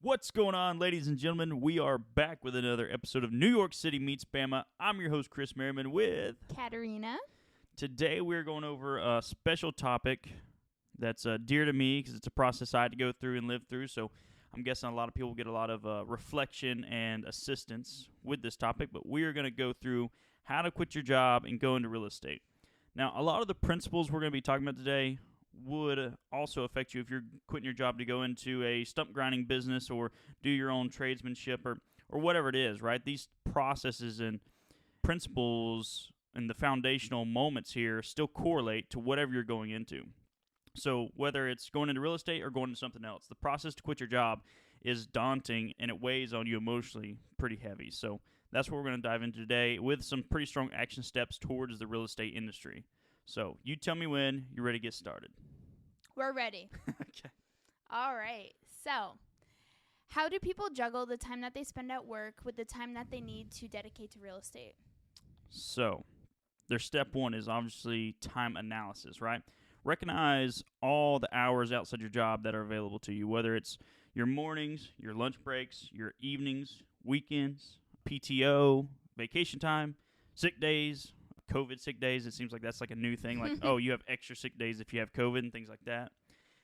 What's going on, ladies and gentlemen? We are back with another episode of New York City Meets Bama. I'm your host, Chris Merriman, with Katerina. Today we're going over a special topic that's dear to me because it's a process I had to go through and live through. So I'm guessing a lot of people get a lot of reflection and assistance with this topic. But we are going to go through how to quit your job and go into real estate. Now, a lot of the principles we're going to be talking about today would also affect you if you're quitting your job to go into a stump grinding business or do your own tradesmanship or whatever it is, right? These processes and principles and the foundational moments here still correlate to whatever you're going into. So whether it's going into real estate or going into something else, the process to quit your job is daunting and it weighs on you emotionally pretty heavy. So that's what we're going to dive into today with some pretty strong action steps towards the real estate industry. So you tell me when you're ready to get started. We're ready. Okay. All right. So, how do people juggle the time that they spend at work with the time that they need to dedicate to real estate? So, their step one is obviously time analysis, right? Recognize all the hours outside your job that are available to you, whether it's your mornings, your lunch breaks, your evenings, weekends, PTO, vacation time, sick days, COVID sick days. It seems like that's like a new thing. Like, oh, you have extra sick days if you have COVID and things like that.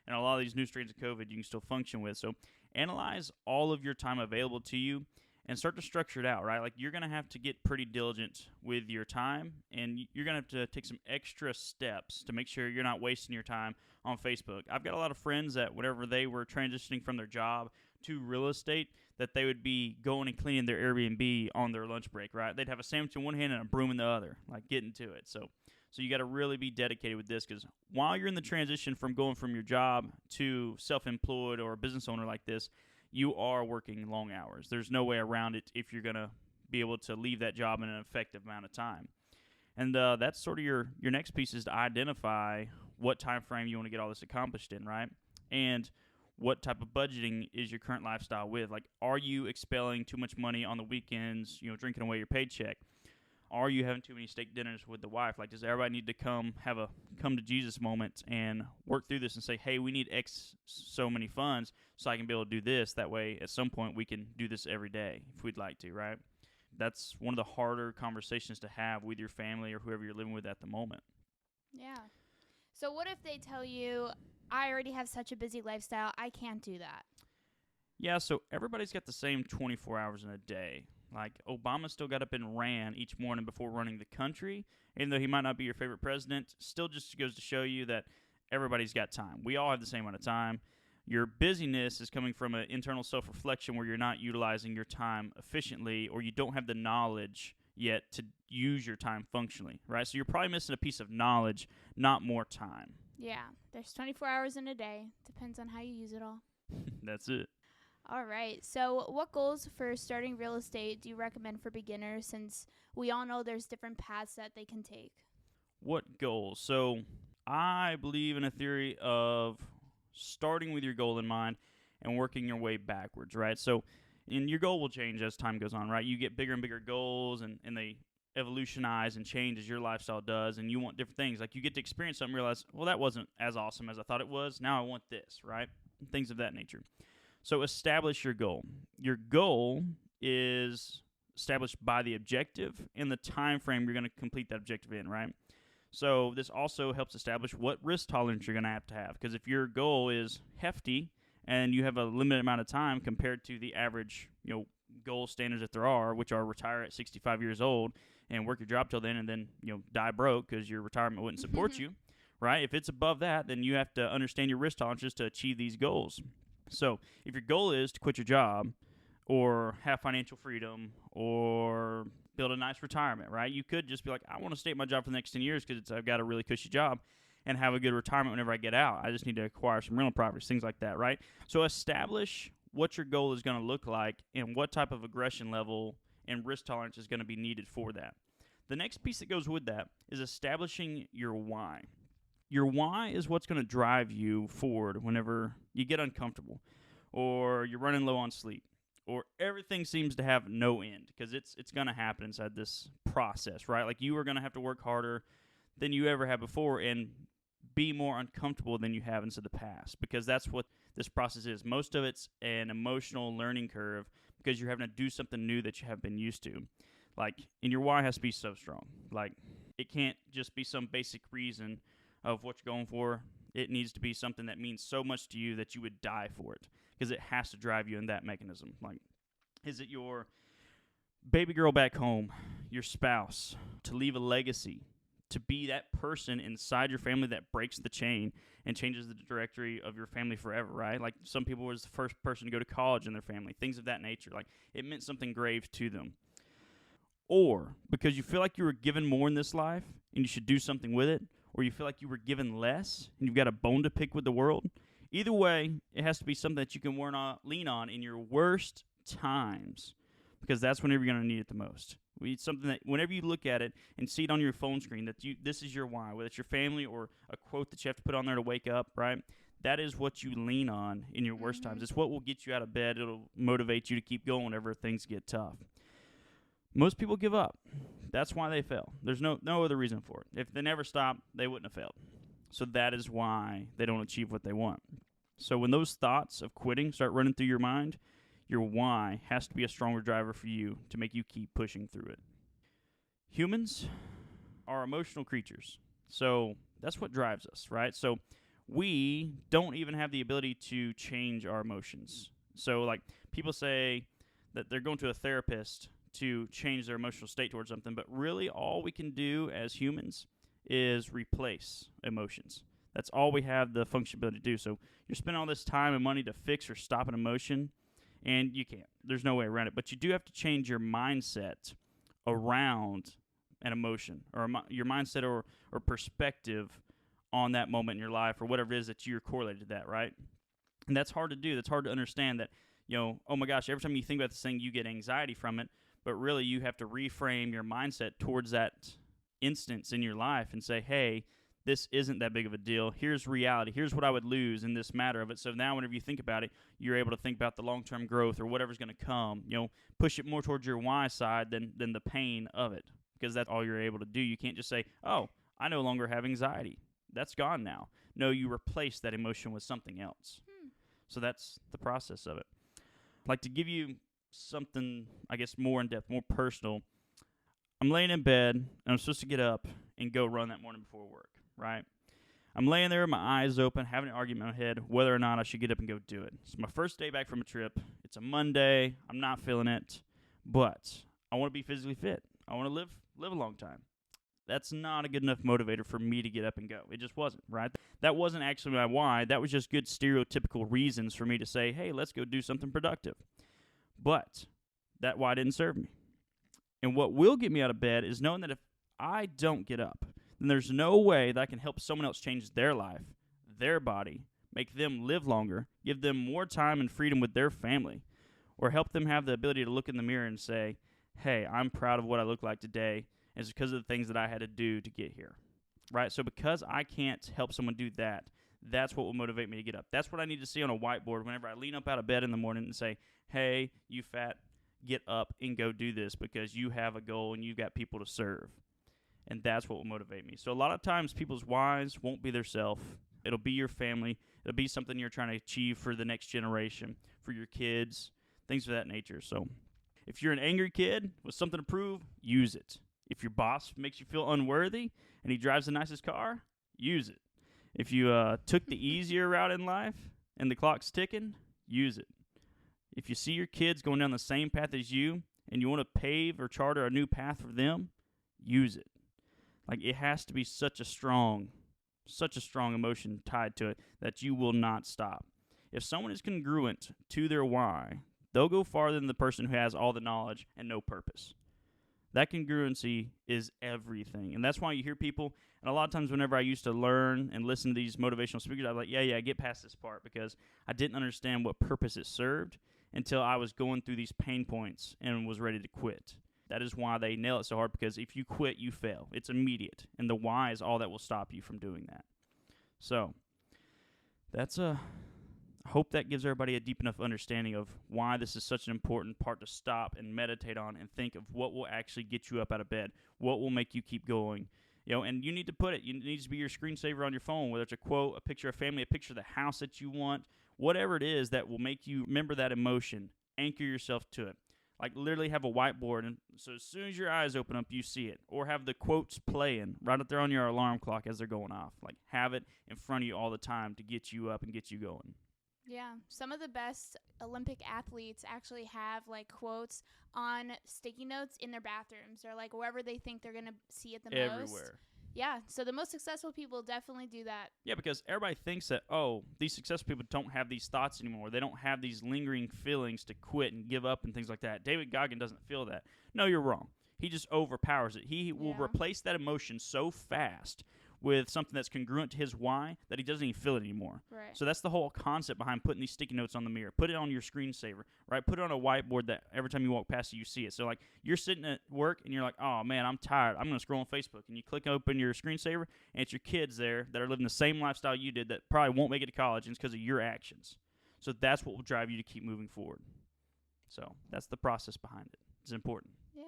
And a lot of these new strains of COVID you can still function with. So analyze all of your time available to you and start to structure it out, right? Like you're going to have to get pretty diligent with your time, and you're going to have to take some extra steps to make sure you're not wasting your time on Facebook. I've got a lot of friends that whenever they were transitioning from their job to real estate, that they would be going and cleaning their Airbnb on their lunch break, right? They'd have a sandwich in one hand and a broom in the other, like getting to it. So you got to really be dedicated with this, because while you're in the transition from going from your job to self-employed or a business owner like this, you are working long hours. There's no way around it if you're going to be able to leave that job in an effective amount of time. And that's sort of your next piece, is to identify what time frame you want to get all this accomplished in, right? And what type of budgeting is your current lifestyle with? Like, are you expelling too much money on the weekends, drinking away your paycheck? Are you having too many steak dinners with the wife? Like, does everybody need to have a come to Jesus moment and work through this and say, hey, we need X so many funds so I can be able to do this. That way, at some point, we can do this every day if we'd like to, right? That's one of the harder conversations to have with your family or whoever you're living with at the moment. Yeah. So what if they tell you, I already have such a busy lifestyle, I can't do that? Yeah, so everybody's got the same 24 hours in a day. Like, Obama still got up and ran each morning before running the country. Even though he might not be your favorite president, still just goes to show you that everybody's got time. We all have the same amount of time. Your busyness is coming from an internal self-reflection where you're not utilizing your time efficiently, or you don't have the knowledge yet to use your time functionally, right? So you're probably missing a piece of knowledge, not more time. Yeah. There's 24 hours in a day. Depends on how you use it all. That's it. All right. So what goals for starting real estate do you recommend for beginners, since we all know there's different paths that they can take? What goals? So I believe in a theory of starting with your goal in mind and working your way backwards, right? So and your goal will change as time goes on, right? You get bigger and bigger goals, and they evolutionize and change as your lifestyle does, and you want different things. Like, you get to experience something, realize, well, that wasn't as awesome as I thought it was. Now I want this, right? Things of that nature. So establish your goal. Your goal is established by the objective and the time frame you're going to complete that objective in, right? So this also helps establish what risk tolerance you're going to have. Because if your goal is hefty and you have a limited amount of time compared to the average, goal standards that there are, which are retire at 65 years old and work your job till then, and then, die broke because your retirement wouldn't support you, right? If it's above that, then you have to understand your risk tolerances to achieve these goals. So if your goal is to quit your job or have financial freedom or build a nice retirement, right? You could just be like, I want to stay at my job for the next 10 years because I've got a really cushy job and have a good retirement whenever I get out. I just need to acquire some rental properties, things like that, right? So establish what your goal is going to look like and what type of aggression level and risk tolerance is going to be needed for that. The next piece that goes with that is establishing your why. Your why is what's going to drive you forward whenever you get uncomfortable or you're running low on sleep or everything seems to have no end, because it's going to happen inside this process, right? Like, you are going to have to work harder than you ever have before and be more uncomfortable than you have into the past, because that's what this process is. Most of it's an emotional learning curve because you're having to do something new that you have been used to. Like, and your why has to be so strong. Like, it can't just be some basic reason of what you're going for. It needs to be something that means so much to you that you would die for it, because it has to drive you in that mechanism. Like, is it your baby girl back home, your spouse, to leave a legacy, to be that person inside your family that breaks the chain and changes the trajectory of your family forever, right? Like, some people was the first person to go to college in their family, things of that nature. Like, it meant something grave to them. Or because you feel like you were given more in this life and you should do something with it, or you feel like you were given less and you've got a bone to pick with the world. Either way, it has to be something that you can lean on in your worst times, because that's whenever you're going to need it the most. We need something that whenever you look at it and see it on your phone screen, that this is your why, whether it's your family or a quote that you have to put on there to wake up, right? That is what you lean on in your worst times. It's what will get you out of bed. It'll motivate you to keep going whenever things get tough. Most people give up. That's why they fail. There's no other reason for it. If they never stopped, they wouldn't have failed. So that is why they don't achieve what they want. So when those thoughts of quitting start running through your mind, your why has to be a stronger driver for you to make you keep pushing through it. Humans are emotional creatures. So that's what drives us, right? So we don't even have the ability to change our emotions. So, like, people say that they're going to a therapist to change their emotional state towards something, but really all we can do as humans is replace emotions. That's all we have the functionality to do. So you're spending all this time and money to fix or stop an emotion, and you can't. There's no way around it. But you do have to change your mindset around an emotion, or your mindset or perspective on that moment in your life, or whatever it is that you're correlated to that, right? And that's hard to do. That's hard to understand that, oh my gosh, every time you think about this thing, you get anxiety from it. But really, you have to reframe your mindset towards that instance in your life and say, hey, this isn't that big of a deal. Here's reality. Here's what I would lose in this matter of it. So now whenever you think about it, you're able to think about the long-term growth or whatever's going to come. Push it more towards your why side than the pain of it, because that's all you're able to do. You can't just say, oh, I no longer have anxiety. That's gone now. No, you replace that emotion with something else. So that's the process of it. I'd like to give you something, I guess, more in depth, more personal. I'm laying in bed, and I'm supposed to get up and go run that morning before work, right? I'm laying there, my eyes open, having an argument in my head whether or not I should get up and go do it. It's my first day back from a trip. It's a Monday. I'm not feeling it, but I want to be physically fit. I want to live a long time. That's not a good enough motivator for me to get up and go. It just wasn't, right? That wasn't actually my why. That was just good stereotypical reasons for me to say, hey, let's go do something productive. But that why didn't serve me. And what will get me out of bed is knowing that if I don't get up, then there's no way that I can help someone else change their life, their body, make them live longer, give them more time and freedom with their family, or help them have the ability to look in the mirror and say, hey, I'm proud of what I look like today, and it's because of the things that I had to do to get here, right? So because I can't help someone do that, that's what will motivate me to get up. That's what I need to see on a whiteboard whenever I lean up out of bed in the morning and say, hey, you fat, get up and go do this because you have a goal and you've got people to serve. And that's what will motivate me. So a lot of times people's whys won't be their self. It'll be your family. It'll be something you're trying to achieve for the next generation, for your kids, things of that nature. So if you're an angry kid with something to prove, use it. If your boss makes you feel unworthy and he drives the nicest car, use it. If you took the easier route in life and the clock's ticking, use it. If you see your kids going down the same path as you and you want to pave or charter a new path for them, use it. Like, it has to be such a strong emotion tied to it that you will not stop. If someone is congruent to their why, they'll go farther than the person who has all the knowledge and no purpose. That congruency is everything. And that's why you hear people, and a lot of times whenever I used to learn and listen to these motivational speakers, I was like, yeah, get past this part, because I didn't understand what purpose it served until I was going through these pain points and was ready to quit. That is why they nail it so hard, because if you quit, you fail. It's immediate, and the why is all that will stop you from doing that. So that's I hope that gives everybody a deep enough understanding of why this is such an important part to stop and meditate on and think of what will actually get you up out of bed, what will make you keep going. And you need to put it. It needs to be your screensaver on your phone, whether it's a quote, a picture of family, a picture of the house that you want, whatever it is that will make you remember that emotion, anchor yourself to it. Like literally have a whiteboard, and so as soon as your eyes open up, you see it. Or have the quotes playing right up there on your alarm clock as they're going off. Like have it in front of you all the time to get you up and get you going. Yeah, some of the best Olympic athletes actually have like quotes on sticky notes in their bathrooms or like wherever they think they're going to see it the most. Everywhere. Yeah, so the most successful people definitely do that. Yeah, because everybody thinks that, oh, these successful people don't have these thoughts anymore. They don't have these lingering feelings to quit and give up and things like that. David Goggin doesn't feel that. No, you're wrong. He just overpowers it. He will replace that emotion so fast with something that's congruent to his why that he doesn't even feel it anymore. Right. So that's the whole concept behind putting these sticky notes on the mirror. Put it on your screensaver, right? Put it on a whiteboard that every time you walk past it, you see it. So, like, you're sitting at work and you're like, oh, man, I'm tired. I'm going to scroll on Facebook. And you click open your screensaver, and it's your kids there that are living the same lifestyle you did that probably won't make it to college, and it's because of your actions. So that's what will drive you to keep moving forward. So that's the process behind it. It's important. Yeah.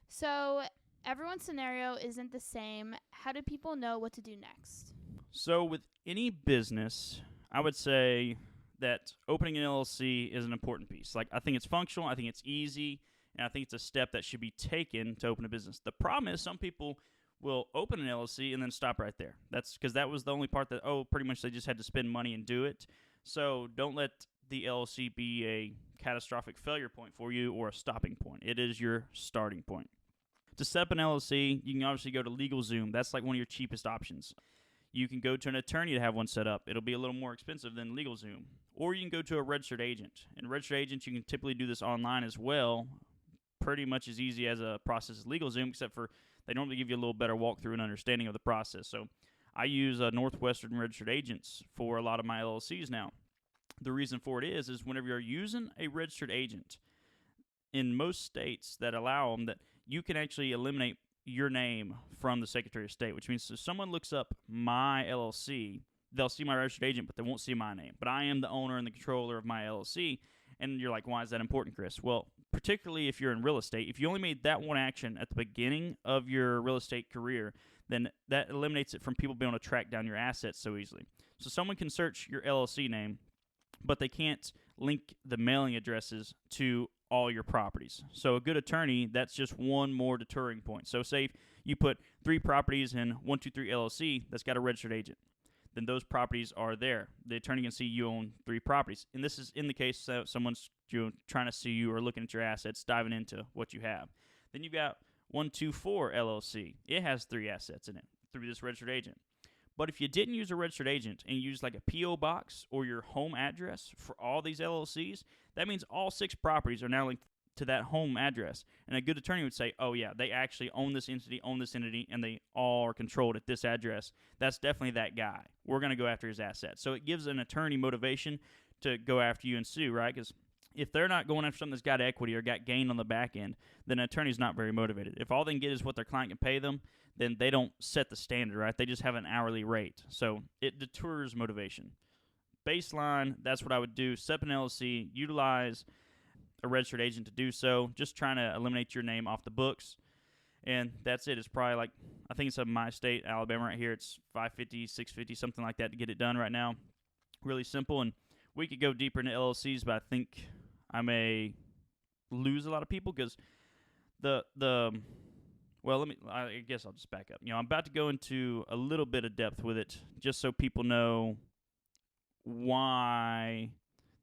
So everyone's scenario isn't the same. How do people know what to do next? So with any business, I would say that opening an LLC is an important piece. Like, I think it's functional, I think it's easy, and I think it's a step that should be taken to open a business. The problem is some people will open an LLC and then stop right there. That's because that was the only part that, pretty much they just had to spend money and do it. So don't let the LLC be a catastrophic failure point for you or a stopping point. It is your starting point. To set up an LLC, you can obviously go to LegalZoom. That's like one of your cheapest options. You can go to an attorney to have one set up. It'll be a little more expensive than LegalZoom. Or you can go to a registered agent. And registered agents, you can typically do this online as well, pretty much as easy as a process as LegalZoom, except for they normally give you a little better walkthrough and understanding of the process. So I use Northwestern registered agents for a lot of my LLCs now. The reason for it is whenever you're using a registered agent, in most states that allow them, that you can actually eliminate your name from the Secretary of State, which means if someone looks up my LLC, they'll see my registered agent, but they won't see my name. But I am the owner and the controller of my LLC, and you're like, why is that important, Chris? Well, particularly if you're in real estate, if you only made that one action at the beginning of your real estate career, then that eliminates it from people being able to track down your assets so easily. So someone can search your LLC name, but they can't link the mailing addresses to all your properties. So a good attorney, that's just one more deterring point. So say if you put 3 properties in 123 LLC that's got a registered agent, then those properties are there. The attorney can see you own 3 properties. And this is in the case that someone's trying to sue you or looking at your assets, diving into what you have. Then you've got 124 LLC. It has 3 assets in it through this registered agent. But if you didn't use a registered agent and you use like a P.O. box or your home address for all these LLCs, that means all 6 properties are now linked to that home address. And a good attorney would say, oh yeah, they actually own this entity, and they all are controlled at this address. That's definitely that guy. We're going to go after his assets. So it gives an attorney motivation to go after you and sue, right? Because if they're not going after something that's got equity or got gain on the back end, then an attorney's not very motivated. If all they can get is what their client can pay them, then they don't set the standard, right? They just have an hourly rate. So it deters motivation. Baseline, that's what I would do. Set up an LLC, utilize a registered agent to do so, just trying to eliminate your name off the books. And that's it. It's probably like, I think it's in my state, Alabama right here, it's $550, $650, something like that to get it done right now. Really simple. And we could go deeper into LLCs, but I think I may lose a lot of people because I guess I'll just back up. I'm about to go into a little bit of depth with it just so people know why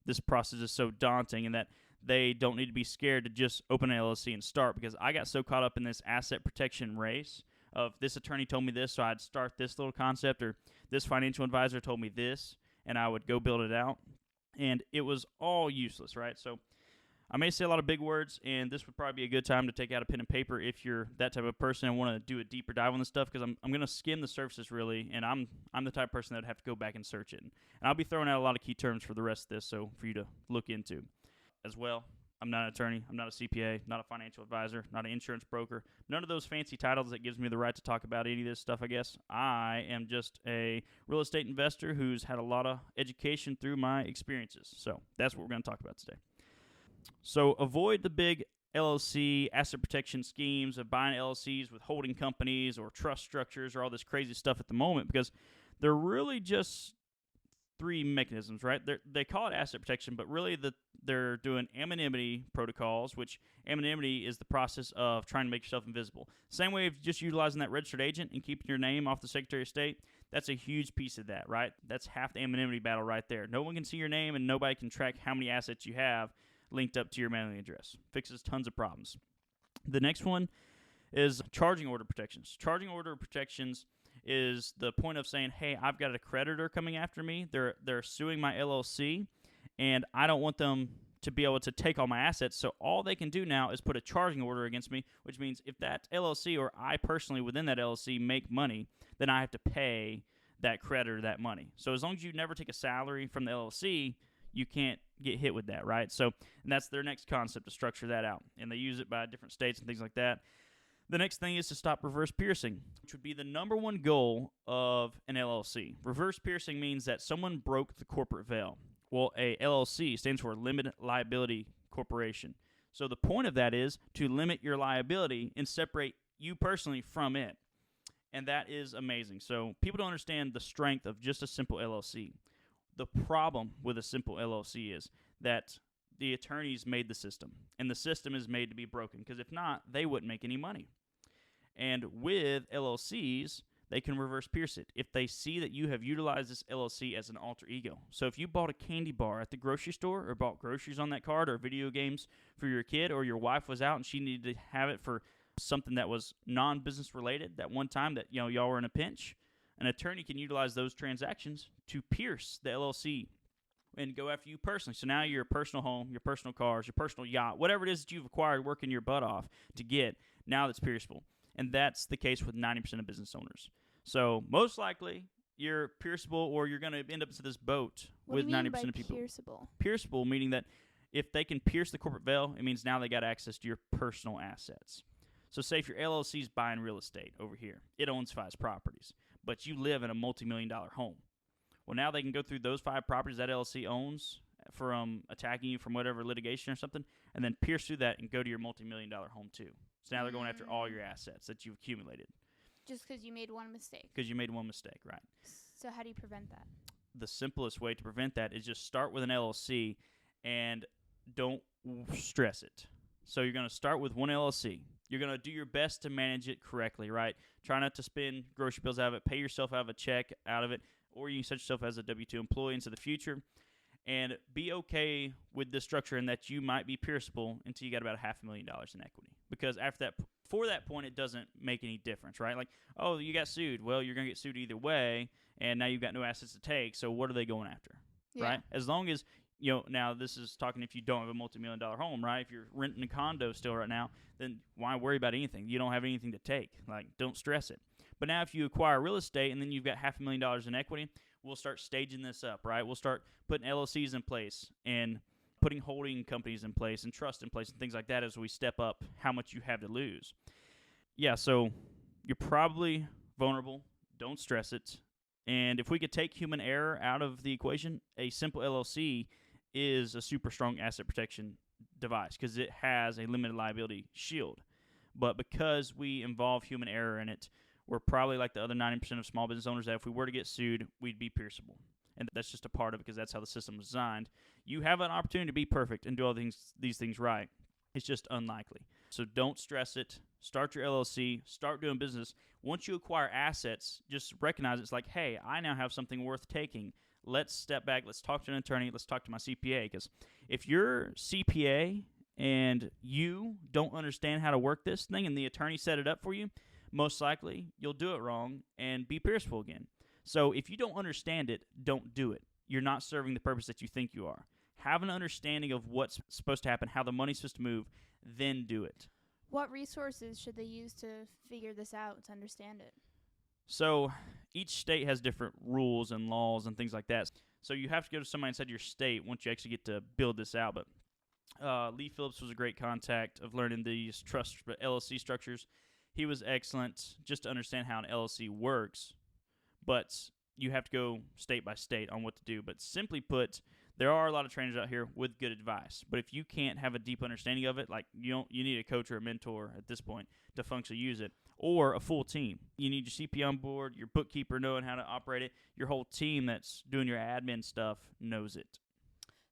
this process is so daunting and that they don't need to be scared to just open an LLC and start, because I got so caught up in this asset protection race of this attorney told me this, so I'd start this little concept, or this financial advisor told me this, and I would go build it out. And it was all useless, right? So I may say a lot of big words, and this would probably be a good time to take out a pen and paper if you're that type of person and want to do a deeper dive on this stuff, because I'm going to skim the surfaces really, and I'm the type of person that would have to go back and search it. And I'll be throwing out a lot of key terms for the rest of this, so for you to look into as well. I'm not an attorney. I'm not a CPA, not a financial advisor, not an insurance broker. None of those fancy titles that gives me the right to talk about any of this stuff, I guess. I am just a real estate investor who's had a lot of education through my experiences. So that's what we're going to talk about today. So avoid the big LLC asset protection schemes of buying LLCs with holding companies or trust structures or all this crazy stuff at the moment, because they're really just three mechanisms, right? They call it asset protection, but really they're doing anonymity protocols, which anonymity is the process of trying to make yourself invisible. Same way of just utilizing that registered agent and keeping your name off the Secretary of State. That's a huge piece of that, right? That's half the anonymity battle right there. No one can see your name, and nobody can track how many assets you have linked up to your mailing address. Fixes tons of problems. The next one is charging order protections. Charging order protections is the point of saying, hey, I've got a creditor coming after me. They're suing my LLC, and I don't want them to be able to take all my assets. So all they can do now is put a charging order against me, which means if that LLC or I personally within that LLC make money, then I have to pay that creditor that money. So as long as you never take a salary from the LLC, you can't get hit with that, right? So and that's their next concept, to structure that out. And they use it by different states and things like that. The next thing is to stop reverse piercing, which would be the number one goal of an LLC. Reverse piercing means that someone broke the corporate veil. Well, a LLC stands for Limited Liability Corporation. So the point of that is to limit your liability and separate you personally from it. And that is amazing. So people don't understand the strength of just a simple LLC. The problem with a simple LLC is that the attorneys made the system, and the system is made to be broken, because if not, they wouldn't make any money. And with LLCs, they can reverse pierce it if they see that you have utilized this LLC as an alter ego. So if you bought a candy bar at the grocery store, or bought groceries on that card, or video games for your kid, or your wife was out and she needed to have it for something that was non-business related that one time that y'all were in a pinch, an attorney can utilize those transactions to pierce the LLC and go after you personally. So now your personal home, your personal cars, your personal yacht, whatever it is that you've acquired working your butt off to get, now that's pierceable. And that's the case with 90% of business owners. So most likely you're pierceable, or you're going to end up to this boat What with do you mean 90% by of people. pierceable? Pierceable meaning that if they can pierce the corporate veil, it means now they got access to your personal assets. So say if your LLC is buying real estate over here, it owns 5 properties, but you live in a multi-million-dollar home. Well, now they can go through those 5 properties that LLC owns from attacking you from whatever litigation or something, and then pierce through that and go to your multi-million-dollar home too. So now they're going after all your assets that you've accumulated. Just because you made one mistake. Because you made one mistake, right? So how do you prevent that? The simplest way to prevent that is just start with an LLC and don't stress it. So you're going to start with one LLC. You're going to do your best to manage it correctly, right? Try not to spend grocery bills out of it. Pay yourself out of a check out of it. Or you can set yourself as a W-2 employee into the future. And be okay with this structure in that you might be pierceable until you got about $500,000 in equity. Because after that, for that point, it doesn't make any difference, right? Like, oh, you got sued. Well, you're going to get sued either way, and now you've got no assets to take, so what are they going after, right? As long as, now this is talking if you don't have a multi-million-dollar home, right? If you're renting a condo still right now, then why worry about anything? You don't have anything to take. Like, don't stress it. But now if you acquire real estate and then you've got $500,000 in equity, we'll start staging this up, right? We'll start putting LLCs in place and putting holding companies in place and trust in place and things like that as we step up how much you have to lose. Yeah, so you're probably vulnerable. Don't stress it. And if we could take human error out of the equation, a simple LLC is a super strong asset protection device because it has a limited liability shield. But because we involve human error in it, we're probably like the other 90% of small business owners that if we were to get sued, we'd be pierceable. And that's just a part of it because that's how the system was designed. You have an opportunity to be perfect and do all these things right. It's just unlikely. So don't stress it. Start your LLC. Start doing business. Once you acquire assets, just recognize it's like, hey, I now have something worth taking. Let's step back. Let's talk to an attorney. Let's talk to my CPA. Because if you're CPA and you don't understand how to work this thing and the attorney set it up for you, most likely you'll do it wrong and be pierceable again. So if you don't understand it, don't do it. You're not serving the purpose that you think you are. Have an understanding of what's supposed to happen, how the money's supposed to move, then do it. What resources should they use to figure this out, to understand it? So each state has different rules and laws and things like that. So you have to go to somebody inside your state once you actually get to build this out. But Lee Phillips was a great contact of learning these trust LLC structures. He was excellent just to understand how an LLC works. But you have to go state by state on what to do. But simply put, there are a lot of trainers out here with good advice. But if you can't have a deep understanding of it, like you need a coach or a mentor at this point to functionally use it, or a full team. You need your CP on board, your bookkeeper knowing how to operate it, your whole team that's doing your admin stuff knows it.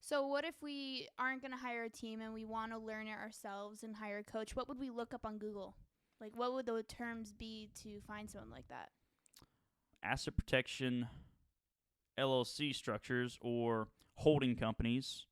So what if we aren't going to hire a team and we want to learn it ourselves and hire a coach? What would we look up on Google? Like, what would the terms be to find someone like that? Asset protection, LLC structures, or holding companies,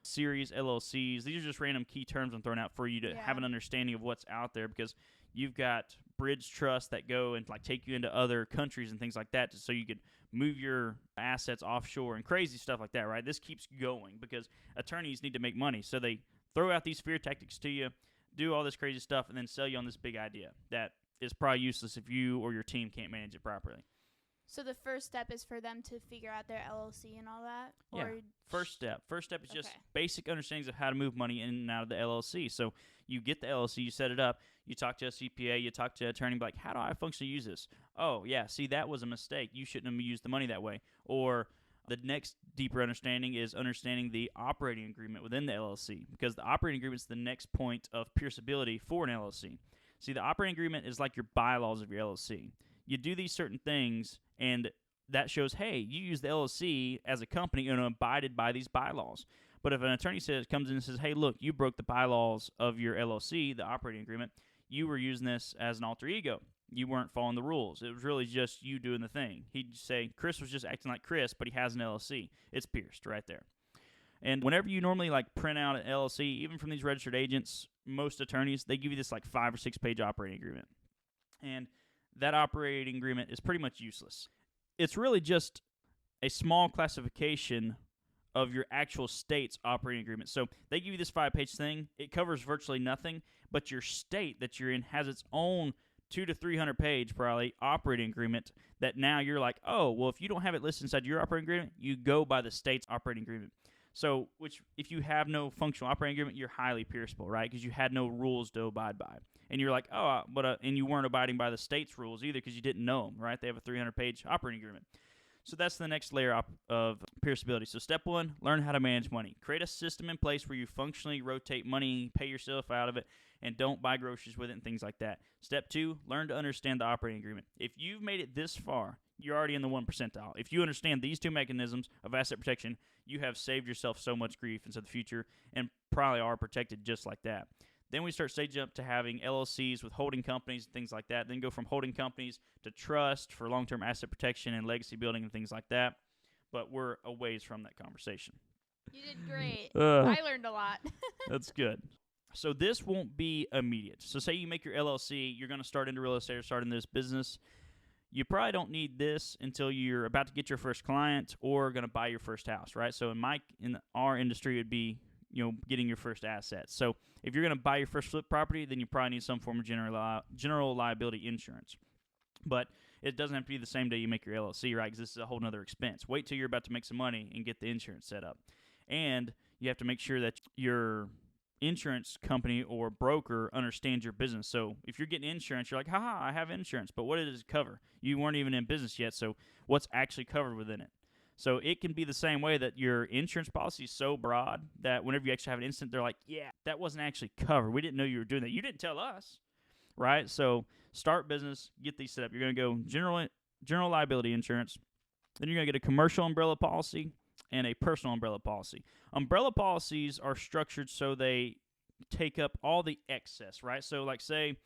series LLCs. These are just random key terms I'm throwing out for you to have an understanding of what's out there, because you've got bridge trusts that go and like take you into other countries and things like that, so you could move your assets offshore and crazy stuff like that, right? This keeps going because attorneys need to make money, so they throw out these fear tactics to you, do all this crazy stuff, and then sell you on this big idea that is probably useless if you or your team can't manage it properly. So the first step is for them to figure out their LLC and all that? Yeah, first step. First step is just basic understandings of how to move money in and out of the LLC. So you get the LLC, you set it up, you talk to a CPA, you talk to an attorney, be like, how do I functionally use this? Oh, yeah, see, that was a mistake. You shouldn't have used the money that way. Or the next deeper understanding is understanding the operating agreement within the LLC, because the operating agreement is the next point of pierceability for an LLC. See, the operating agreement is like your bylaws of your LLC. You do these certain things, and that shows, hey, you use the LLC as a company and abided by these bylaws. But if an attorney comes in and says, hey, look, you broke the bylaws of your LLC, the operating agreement, you were using this as an alter ego. You weren't following the rules. It was really just you doing the thing. He'd say, Chris was just acting like Chris, but he has an LLC. It's pierced right there. And whenever you normally like print out an LLC, even from these registered agents, most attorneys, they give you this like 5 or 6 page operating agreement. And that operating agreement is pretty much useless. It's really just a small classification of your actual state's operating agreement. So they give you this 5-page thing. It covers virtually nothing, but your state that you're in has its own 200 to 300 page probably operating agreement that now you're like, oh, well, if you don't have it listed inside your operating agreement, you go by the state's operating agreement. So, which if you have no functional operating agreement, you're highly pierceable, right? Because you had no rules to abide by. And you're like, oh, and you weren't abiding by the state's rules either because you didn't know them, right? They have a 300-page operating agreement. So that's the next layer of pierceability. So step 1, learn how to manage money. Create a system in place where you functionally rotate money, pay yourself out of it, and don't buy groceries with it and things like that. Step 2, learn to understand the operating agreement. If you've made it this far, you're already in the 1 percentile. If you understand these 2 mechanisms of asset protection, you have saved yourself so much grief into the future and probably are protected just like that. Then we start stage up to having LLCs with holding companies and things like that. Then go from holding companies to trust for long-term asset protection and legacy building and things like that. But we're a ways from that conversation. You did great. I learned a lot. That's good. So this won't be immediate. So say you make your LLC, you're going to start into real estate or start in this business. You probably don't need this until you're about to get your first client or going to buy your first house, right? So in our industry, it would be getting your first assets. So if you're going to buy your first flip property, then you probably need some form of general liability insurance. But it doesn't have to be the same day you make your LLC, right? Because this is a whole other expense. Wait till you're about to make some money and get the insurance set up. And you have to make sure that your insurance company or broker understands your business. So if you're getting insurance, you're like, haha, I have insurance. But what does it cover? You weren't even in business yet, so what's actually covered within it? So it can be the same way that your insurance policy is so broad that whenever you actually have an incident, they're like, yeah, that wasn't actually covered. We didn't know you were doing that. You didn't tell us, right? So start business, get these set up. You're going to go general liability insurance. Then you're going to get a commercial umbrella policy and a personal umbrella policy. Umbrella policies are structured so they take up all the excess, right? So like say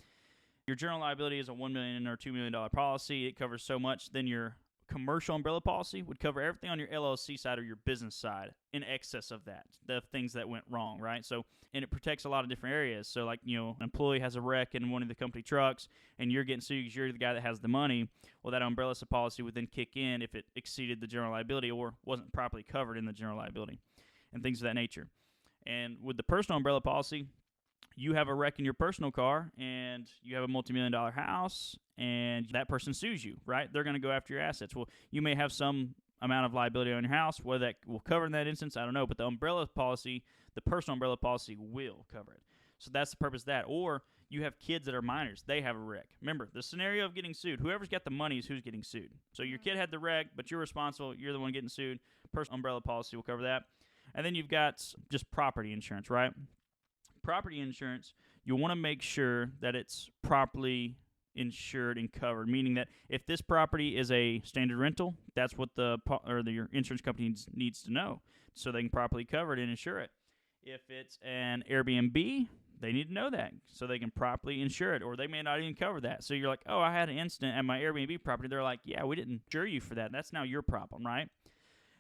your general liability is a $1 million or $2 million policy. It covers so much. Then your commercial umbrella policy would cover everything on your LLC side or your business side in excess of that, the things that went wrong, right? So, and it protects a lot of different areas. So like, an employee has a wreck in one of the company trucks and you're getting sued because you're the guy that has the money. Well, that umbrella policy would then kick in if it exceeded the general liability or wasn't properly covered in the general liability and things of that nature. And with the personal umbrella policy, you have a wreck in your personal car and you have a multi-million-dollar house and that person sues you, right? They're going to go after your assets. Well, you may have some amount of liability on your house. Whether that will cover in that instance, I don't know. But the umbrella policy, the personal umbrella policy will cover it. So that's the purpose of that. Or you have kids that are minors. They have a wreck. Remember, the scenario of getting sued, whoever's got the money is who's getting sued. So your kid had the wreck, but you're responsible. You're the one getting sued. Personal umbrella policy will cover that. And then you've got just property insurance, right? Property insurance, you want to make sure that it's properly insured and covered, meaning that if this property is a standard rental, that's what your insurance company needs to know so they can properly cover it and insure it. If it's an Airbnb, they need to know that so they can properly insure it, or they may not even cover that. So you're like, oh, I had an incident at my Airbnb property. They're like, yeah, we didn't insure you for that. That's now your problem, right?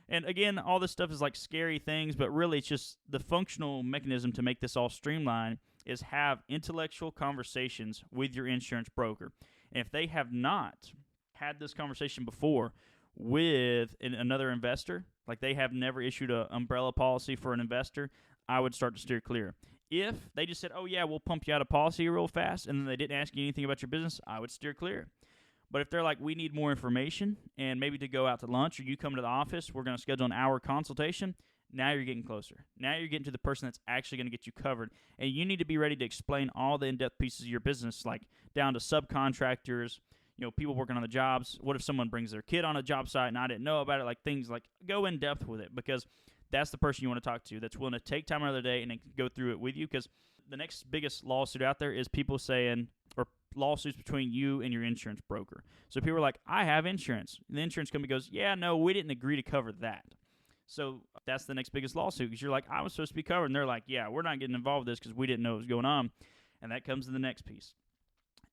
And again, all this stuff is like scary things, but really it's just the functional mechanism to make this all streamlined is have intellectual conversations with your insurance broker. And if they have not had this conversation before with another investor, like they have never issued an umbrella policy for an investor, I would start to steer clear. If they just said, oh yeah, we'll pump you out a policy real fast, and then they didn't ask you anything about your business, I would steer clear. But if they're like, we need more information, and maybe to go out to lunch, or you come to the office, we're going to schedule an hour consultation, now you're getting closer. Now you're getting to the person that's actually going to get you covered. And you need to be ready to explain all the in-depth pieces of your business, like down to subcontractors, people working on the jobs. What if someone brings their kid on a job site and I didn't know about it? Like things like go in depth with it, because that's the person you want to talk to that's willing to take time out of their day and go through it with you. Because the next biggest lawsuit out there is people saying, or lawsuits between you and your insurance broker. So people are like, I have insurance. And the insurance company goes, yeah, no, we didn't agree to cover that. So that's the next biggest lawsuit, because you're like, I was supposed to be covered. And they're like, yeah, we're not getting involved with this because we didn't know what was going on. And that comes to the next piece.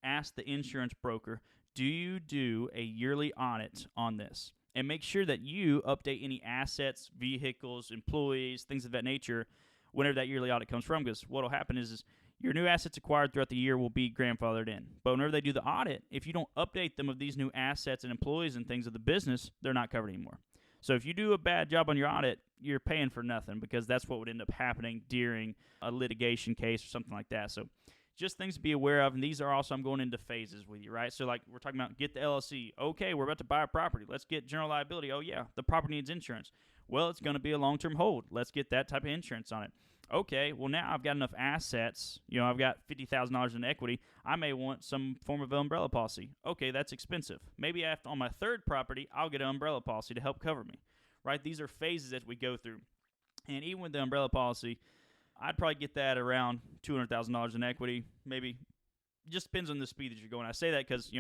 Ask the insurance broker, do you do a yearly audit on this? And make sure that you update any assets, vehicles, employees, things of that nature whenever that yearly audit comes from, because what will happen is your new assets acquired throughout the year will be grandfathered in. But whenever they do the audit, if you don't update them of these new assets and employees and things of the business, they're not covered anymore. So if you do a bad job on your audit, you're paying for nothing, because that's what would end up happening during a litigation case or something like that. So just things to be aware of, and these are also, I'm going into phases with you, right? So like we're talking about get the LLC. Okay, we're about to buy a property. Let's get general liability. Oh yeah, the property needs insurance. Well, it's going to be a long-term hold. Let's get that type of insurance on it. Okay, well now I've got enough assets. I've got $50,000 in equity. I may want some form of umbrella policy. Okay, that's expensive. Maybe on my third property, I'll get an umbrella policy to help cover me, right? These are phases that we go through. And even with the umbrella policy, I'd probably get that around $200,000 in equity. Maybe just depends on the speed that you're going. I say that because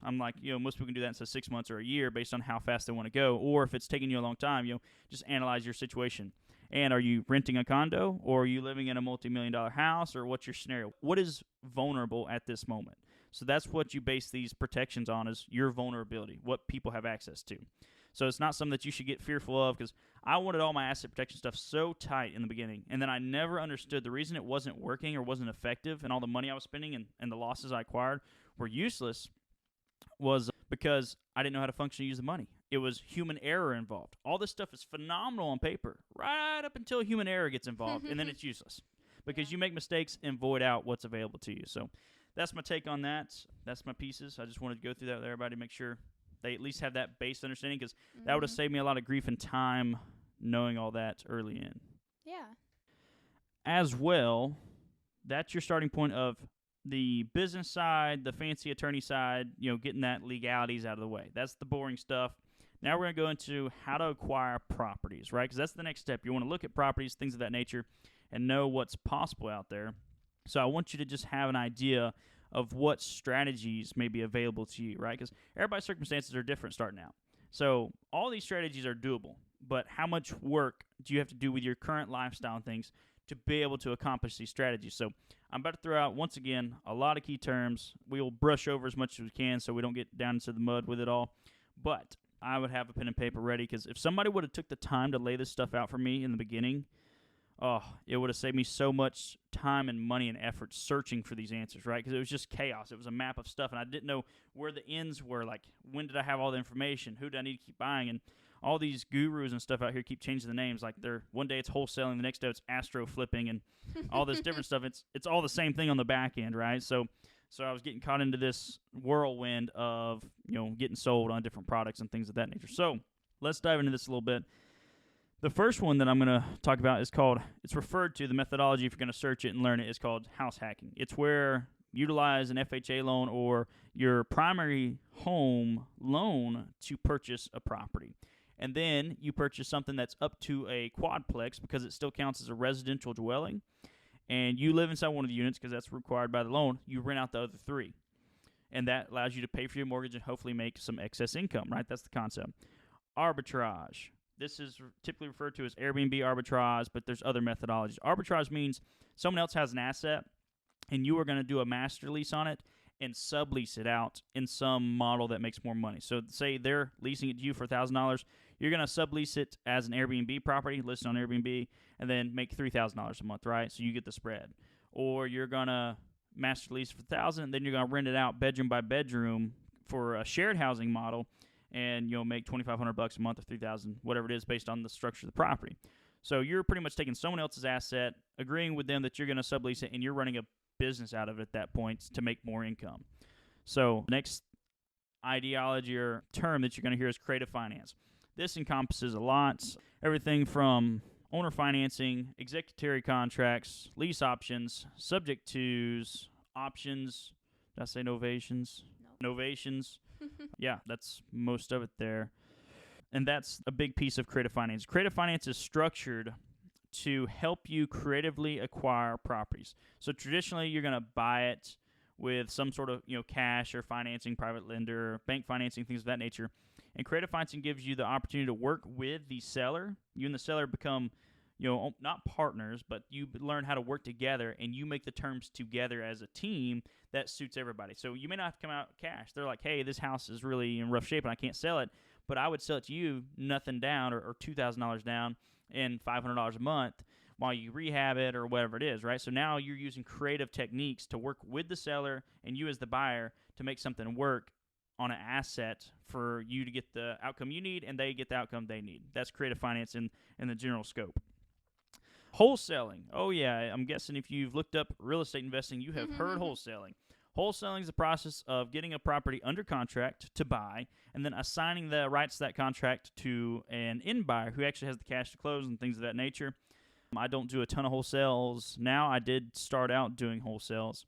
I'm like, most people can do that in 6 months or a year based on how fast they want to go. Or if it's taking you a long time, just analyze your situation. And are you renting a condo, or are you living in a multi-million-dollar house, or what's your scenario? What is vulnerable at this moment? So that's what you base these protections on, is your vulnerability, what people have access to. So it's not something that you should get fearful of, because I wanted all my asset protection stuff so tight in the beginning, and then I never understood the reason it wasn't working or wasn't effective, and all the money I was spending and the losses I acquired were useless, was because I didn't know how to functionally use the money. It was human error involved. All this stuff is phenomenal on paper, right up until human error gets involved, and then it's useless because you make mistakes and void out what's available to you. So that's my take on that. That's my pieces. I just wanted to go through that with everybody to make sure they at least have that base understanding, because that would have saved me a lot of grief and time knowing all that early in. Yeah. As well, that's your starting point of the business side, the fancy attorney side, getting that legalities out of the way. That's the boring stuff. Now we're going to go into how to acquire properties, right? Because that's the next step. You want to look at properties, things of that nature, and know what's possible out there. So I want you to just have an idea of what strategies may be available to you, right? Because everybody's circumstances are different starting out. So all these strategies are doable, but how much work do you have to do with your current lifestyle and things to be able to accomplish these strategies? So I'm about to throw out, once again, a lot of key terms. We will brush over as much as we can so we don't get down into the mud with it all. But I would have a pen and paper ready, because if somebody would have took the time to lay this stuff out for me in the beginning, it would have saved me so much time and money and effort searching for these answers, right? Because it was just chaos. It was a map of stuff, and I didn't know where the ends were. Like, when did I have all the information? Who did I need to keep buying? And all these gurus and stuff out here keep changing the names. Like, one day it's wholesaling, the next day it's astro flipping, and all this different stuff. It's all the same thing on the back end, right? So I was getting caught into this whirlwind of getting sold on different products and things of that nature. So let's dive into this a little bit. The first one that I'm going to talk about it's referred to, the methodology, if you're going to search it and learn it, is called house hacking. It's where you utilize an FHA loan or your primary home loan to purchase a property. And then you purchase something that's up to a quadplex because it still counts as a residential dwelling. And you live inside one of the units because that's required by the loan. You rent out the other 3. And that allows you to pay for your mortgage and hopefully make some excess income, right? That's the concept. Arbitrage. This is typically referred to as Airbnb arbitrage, but there's other methodologies. Arbitrage means someone else has an asset, and you are going to do a master lease on it and sublease it out in some model that makes more money. So say they're leasing it to you for $1,000. You're going to sublease it as an Airbnb property, listed on Airbnb, and then make $3,000 a month, right? So you get the spread. Or you're going to master lease for $1,000, then you're going to rent it out bedroom by bedroom for a shared housing model, and you'll make $2,500 a month or $3,000, whatever it is, based on the structure of the property. So you're pretty much taking someone else's asset, agreeing with them that you're going to sublease it, and you're running a business out of it at that point to make more income. So next ideology or term that you're going to hear is creative finance. This encompasses a lot, everything from owner financing, executory contracts, lease options, subject tos, options. Did I say novations? Nope. Novations. Yeah, that's most of it there. And that's a big piece of creative finance. Creative finance is structured to help you creatively acquire properties. So traditionally, you're going to buy it with some sort of cash or financing, private lender, bank financing, things of that nature. And creative financing gives you the opportunity to work with the seller. You and the seller become, not partners, but you learn how to work together, and you make the terms together as a team that suits everybody. So you may not have to come out cash. They're like, hey, this house is really in rough shape and I can't sell it, but I would sell it to you nothing down or $2,000 down and $500 a month while you rehab it or whatever it is, right? So now you're using creative techniques to work with the seller and you as the buyer to make something work on an asset for you to get the outcome you need and they get the outcome they need. That's creative finance in the general scope. Wholesaling. Oh, yeah, I'm guessing if you've looked up real estate investing, you have heard wholesaling. Wholesaling is the process of getting a property under contract to buy and then assigning the rights to that contract to an end buyer who actually has the cash to close and things of that nature. I don't do a ton of wholesales now. I did start out doing wholesales,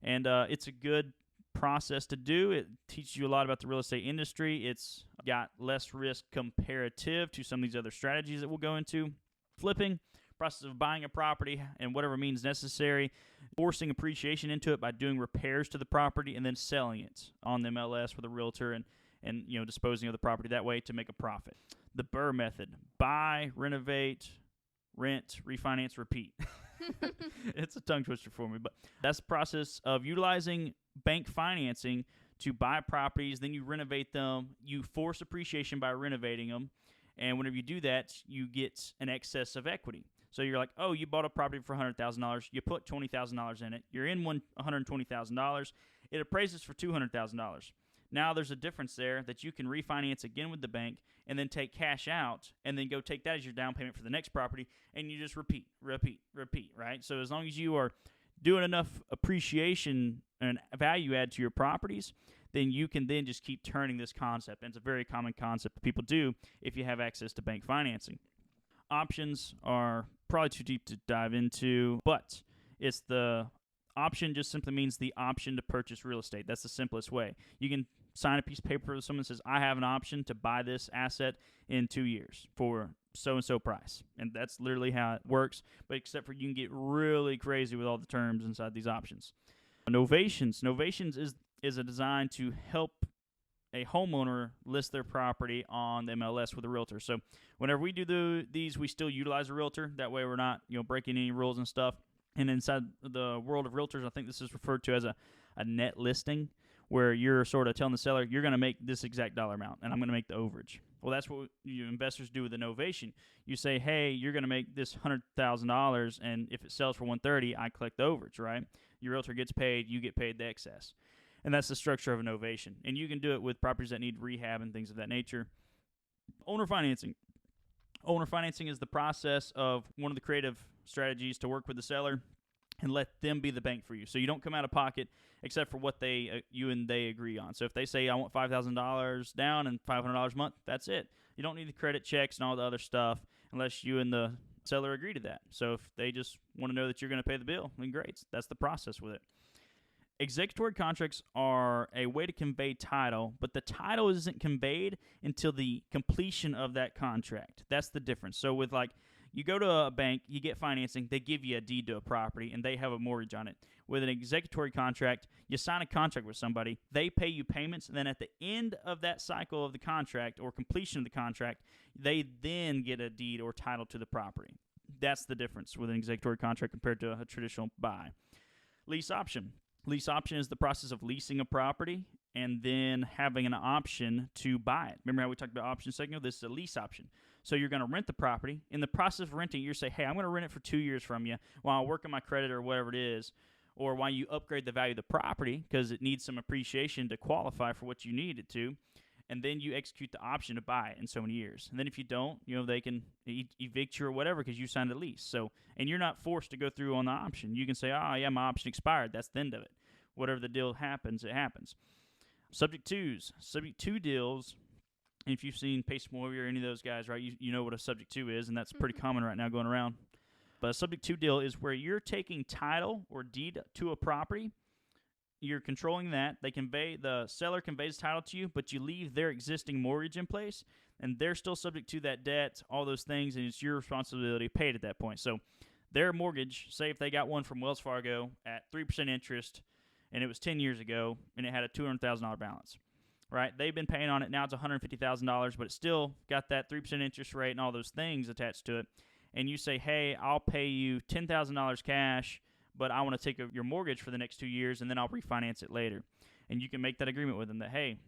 and it's a good process to do. It teaches you a lot about the real estate industry. It's got less risk comparative to some of these other strategies that we'll go into. Flipping, process of buying a property and whatever means necessary, forcing appreciation into it by doing repairs to the property and then selling it on the MLS with a realtor and disposing of the property that way to make a profit. The Burr method: buy, renovate, rent, refinance, repeat. It's a tongue twister for me, but that's the process of utilizing bank financing to buy properties, then you renovate them, you force appreciation by renovating them, and whenever you do that, you get an excess of equity. So you're like, oh, you bought a property for $100,000, you put $20,000 in it, you're in $120,000, it appraises for $200,000. Now there's a difference there that you can refinance again with the bank and then take cash out and then go take that as your down payment for the next property, and you just repeat, right? So as long as you are doing enough appreciation and value add to your properties, then you can then just keep turning this concept. And it's a very common concept that people do if you have access to bank financing. Options are probably too deep to dive into, but it's the option just simply means the option to purchase real estate. That's the simplest way. You can sign a piece of paper with someone that says, I have an option to buy this asset in 2 years for so-and-so price. And that's literally how it works, but except for you can get really crazy with all the terms inside these options. Novations. Novations is a design to help a homeowner list their property on the MLS with a realtor. So whenever we do these, we still utilize a realtor. That way we're not breaking any rules and stuff. And inside the world of realtors, I think this is referred to as a net listing, where you're sort of telling the seller, you're going to make this exact dollar amount, and I'm going to make the overage. Well, that's what investors do with a novation. You say, hey, you're going to make this $100,000, and if it sells for $130,000, I collect the overage, right? Your realtor gets paid, you get paid the excess. And that's the structure of a novation. And you can do it with properties that need rehab and things of that nature. Owner financing. Owner financing is the process of one of the creative strategies to work with the seller and let them be the bank for you. So you don't come out of pocket except for what you and they agree on. So if they say, I want $5,000 down and $500 a month, that's it. You don't need the credit checks and all the other stuff unless you and the seller agree to that. So if they just want to know that you're going to pay the bill, then great. That's the process with it. Executory contracts are a way to convey title, but the title isn't conveyed until the completion of that contract. That's the difference. So with like, you go to a bank, you get financing, they give you a deed to a property, and they have a mortgage on it. With an executory contract, you sign a contract with somebody, they pay you payments, and then at the end of that cycle of the contract or completion of the contract, they then get a deed or title to the property. That's the difference with an executory contract compared to a traditional buy. Lease option. Lease option is the process of leasing a property and then having an option to buy it. Remember how we talked about options a second ago? This is a lease option. So you're going to rent the property. In the process of renting, you say, hey, I'm going to rent it for 2 years from you while I work on my credit or whatever it is, or while you upgrade the value of the property because it needs some appreciation to qualify for what you need it to. And then you execute the option to buy it in so many years. And then if you don't, they can evict you or whatever because you signed a lease. So, and you're not forced to go through on the option. You can say, oh, yeah, my option expired. That's the end of it. Whatever the deal happens, it happens. Subject twos. Subject two deals, and if you've seen Pace Moyer or any of those guys, right, you know what a subject two is, and that's pretty common right now going around. But a subject two deal is where you're taking title or deed to a property. You're controlling that. The seller conveys title to you, but you leave their existing mortgage in place, and they're still subject to that debt, all those things, and it's your responsibility paid at that point. So their mortgage, say if they got one from Wells Fargo at 3% interest, and it was 10 years ago, and it had a $200,000 balance, right? They've been paying on it. Now it's $150,000, but it's still got that 3% interest rate and all those things attached to it. And you say, hey, I'll pay you $10,000 cash, but I want to take your mortgage for the next 2 years, and then I'll refinance it later. And you can make that agreement with them that, hey,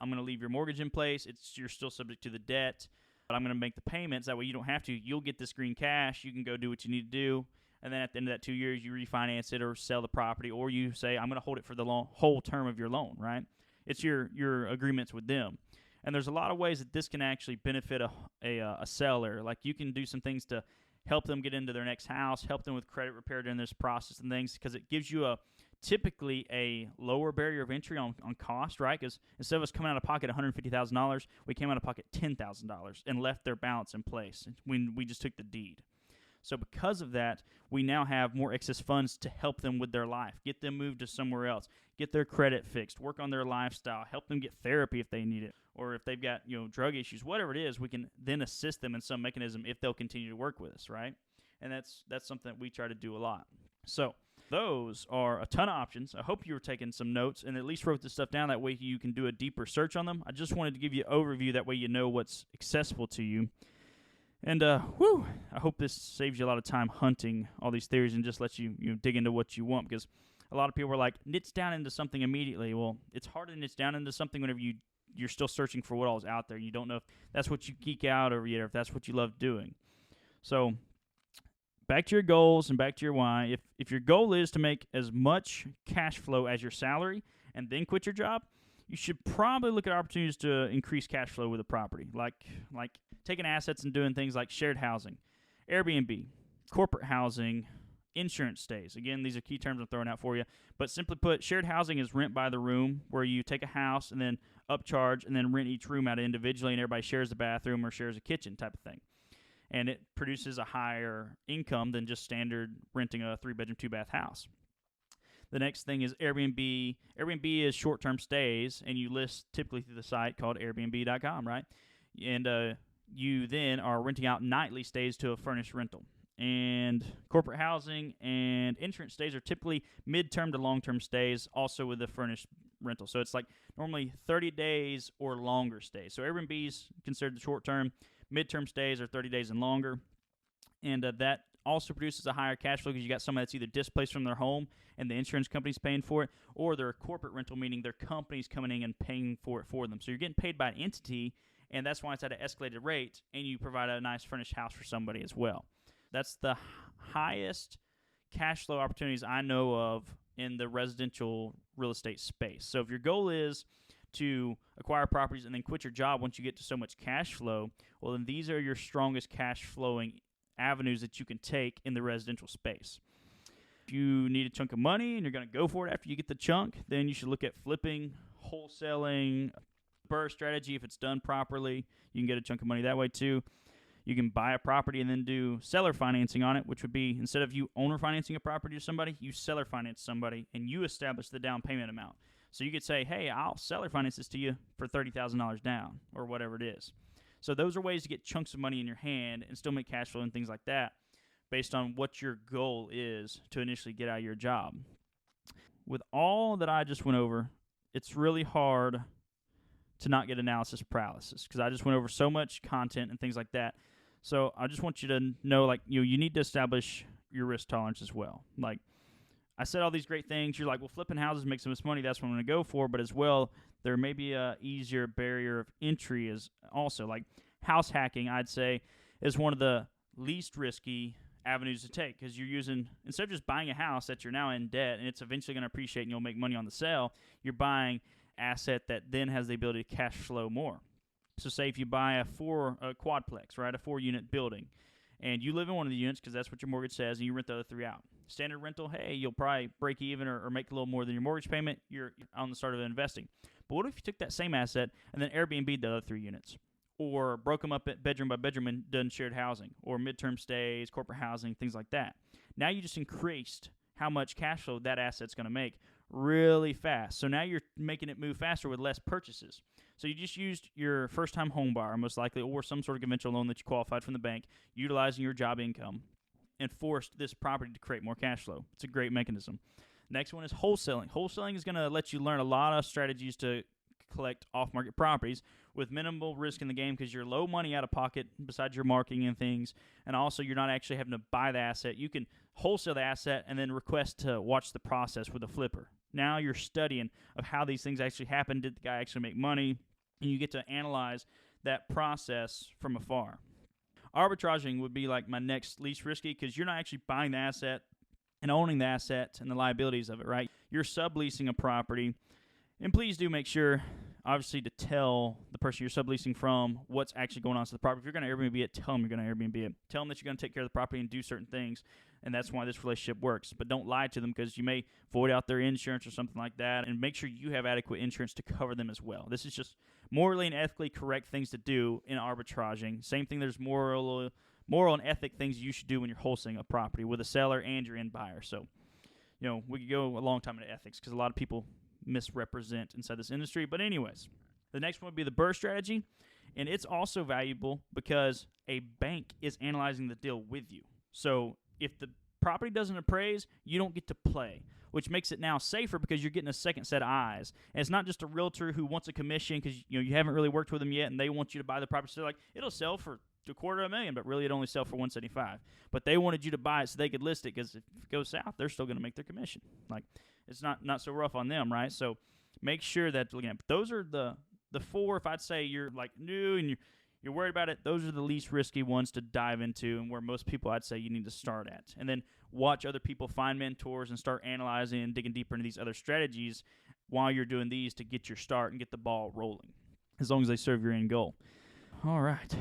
I'm going to leave your mortgage in place. You're still subject to the debt, but I'm going to make the payments. That way you don't have to. You'll get this green cash. You can go do what you need to do. And then at the end of that 2 years, you refinance it or sell the property, or you say, I'm going to hold it for the whole term of your loan, right? It's your agreements with them. And there's a lot of ways that this can actually benefit a seller. Like you can do some things to help them get into their next house, help them with credit repair during this process and things, because it gives you typically a lower barrier of entry on cost, right? Because instead of us coming out of pocket $150,000, we came out of pocket $10,000 and left their balance in place when we just took the deed. So because of that, we now have more excess funds to help them with their life, get them moved to somewhere else, get their credit fixed, work on their lifestyle, help them get therapy if they need it, or if they've got drug issues, whatever it is, we can then assist them in some mechanism if they'll continue to work with us, right? And that's something that we try to do a lot. So those are a ton of options. I hope you were taking some notes and at least wrote this stuff down. That way you can do a deeper search on them. I just wanted to give you an overview. That way you know what's accessible to you. And, I hope this saves you a lot of time hunting all these theories and just lets you dig into what you want, because a lot of people are like, niche down into something immediately. Well, it's hard to niche down into something whenever you're still searching for what all is out there. You don't know if that's what you geek out over yet or if that's what you love doing. So back to your goals and back to your why. If your goal is to make as much cash flow as your salary and then quit your job, you should probably look at opportunities to increase cash flow with a property, like taking assets and doing things like shared housing, Airbnb, corporate housing, insurance stays. Again, these are key terms I'm throwing out for you. But simply put, shared housing is rent by the room, where you take a house and then upcharge and then rent each room out individually, and everybody shares a bathroom or shares a kitchen type of thing. And it produces a higher income than just standard renting a 3-bedroom, 2-bath house. The next thing is Airbnb. Airbnb is short-term stays, and you list typically through the site called Airbnb.com, right? And you then are renting out nightly stays to a furnished rental. And corporate housing and insurance stays are typically mid-term to long-term stays, also with a furnished rental. So it's like normally 30 days or longer stays. So Airbnb is considered the short-term. Mid-term stays are 30 days and longer. And that also produces a higher cash flow because you got someone that's either displaced from their home and the insurance company's paying for it, or they're a corporate rental, meaning their company's coming in and paying for it for them. So you're getting paid by an entity, and that's why it's at an escalated rate, and you provide a nice furnished house for somebody as well. That's the highest cash flow opportunities I know of in the residential real estate space. So if your goal is to acquire properties and then quit your job once you get to so much cash flow, well, then these are your strongest cash flowing avenues that you can take in the residential space. If you need a chunk of money and you're going to go for it after you get the chunk, then you should look at flipping, wholesaling, Burr strategy. If it's done properly, you can get a chunk of money that way too. You can buy a property and then do seller financing on it, which would be instead of you owner financing a property to somebody, you seller finance somebody and you establish the down payment amount. So you could say, hey, I'll seller finance this to you for $30,000 down or whatever it is. So those are ways to get chunks of money in your hand and still make cash flow and things like that based on what your goal is to initially get out of your job. With all that I just went over, it's really hard to not get analysis paralysis because I just went over so much content and things like that. So I just want you to know, like, you need to establish your risk tolerance as well. Like, I said all these great things. You're like, well, flipping houses makes the most money. That's what I'm going to go for. But as well, there may be a easier barrier of entry is also like house hacking. I'd say is one of the least risky avenues to take because you're using instead of just buying a house that you're now in debt and it's eventually going to appreciate and you'll make money on the sale. You're buying asset that then has the ability to cash flow more. So say if you buy a quadplex, right, a 4-unit building, and you live in one of the units because that's what your mortgage says, and you rent the other 3 out. Standard rental, hey, you'll probably break even or make a little more than your mortgage payment. You're on the start of investing. But what if you took that same asset and then Airbnb'd the other 3 units? Or broke them up at bedroom by bedroom and done shared housing or midterm stays, corporate housing, things like that. Now you just increased how much cash flow that asset's going to make really fast. So now you're making it move faster with less purchases. So you just used your first-time home buyer, most likely, or some sort of conventional loan that you qualified from the bank, utilizing your job income, and forced this property to create more cash flow. It's a great mechanism. Next one is wholesaling. Wholesaling is going to let you learn a lot of strategies to collect off-market properties with minimal risk in the game because you're low money out of pocket besides your marketing and things, and also you're not actually having to buy the asset. You can wholesale the asset and then request to watch the process with a flipper. Now you're studying of how these things actually happen. Did the guy actually make money? And you get to analyze that process from afar. Arbitraging would be like my next least risky because you're not actually buying the asset and owning the asset and the liabilities of it, right? You're subleasing a property. And please do make sure, obviously, to tell the person you're subleasing from what's actually going on to the property. If you're going to Airbnb it, tell them you're going to Airbnb it. Tell them that you're going to take care of the property and do certain things, and that's why this relationship works. But don't lie to them because you may void out their insurance or something like that, and make sure you have adequate insurance to cover them as well. This is just morally and ethically correct things to do in arbitraging. Same thing, there's moral and ethic things you should do when you're wholesaling a property with a seller and your end buyer. So, we could go a long time into ethics because a lot of people misrepresent inside this industry. But anyways, the next one would be the Burr strategy, and it's also valuable because a bank is analyzing the deal with you. So if the property doesn't appraise, you don't get to play, which makes it now safer because you're getting a second set of eyes. And it's not just a realtor who wants a commission because you haven't really worked with them yet and they want you to buy the property. So they're like, it'll sell for $250,000, but really it only sell for $175,000. But they wanted you to buy it so they could list it because if it goes south, they're still going to make their commission. Like, it's not so rough on them, right? So make sure that looking at those are the 4. If I'd say you're like new and you're worried about it, those are the least risky ones to dive into and where most people I'd say you need to start at. And then watch other people, find mentors, and start analyzing and digging deeper into these other strategies while you're doing these to get your start and get the ball rolling, as long as they serve your end goal. All right.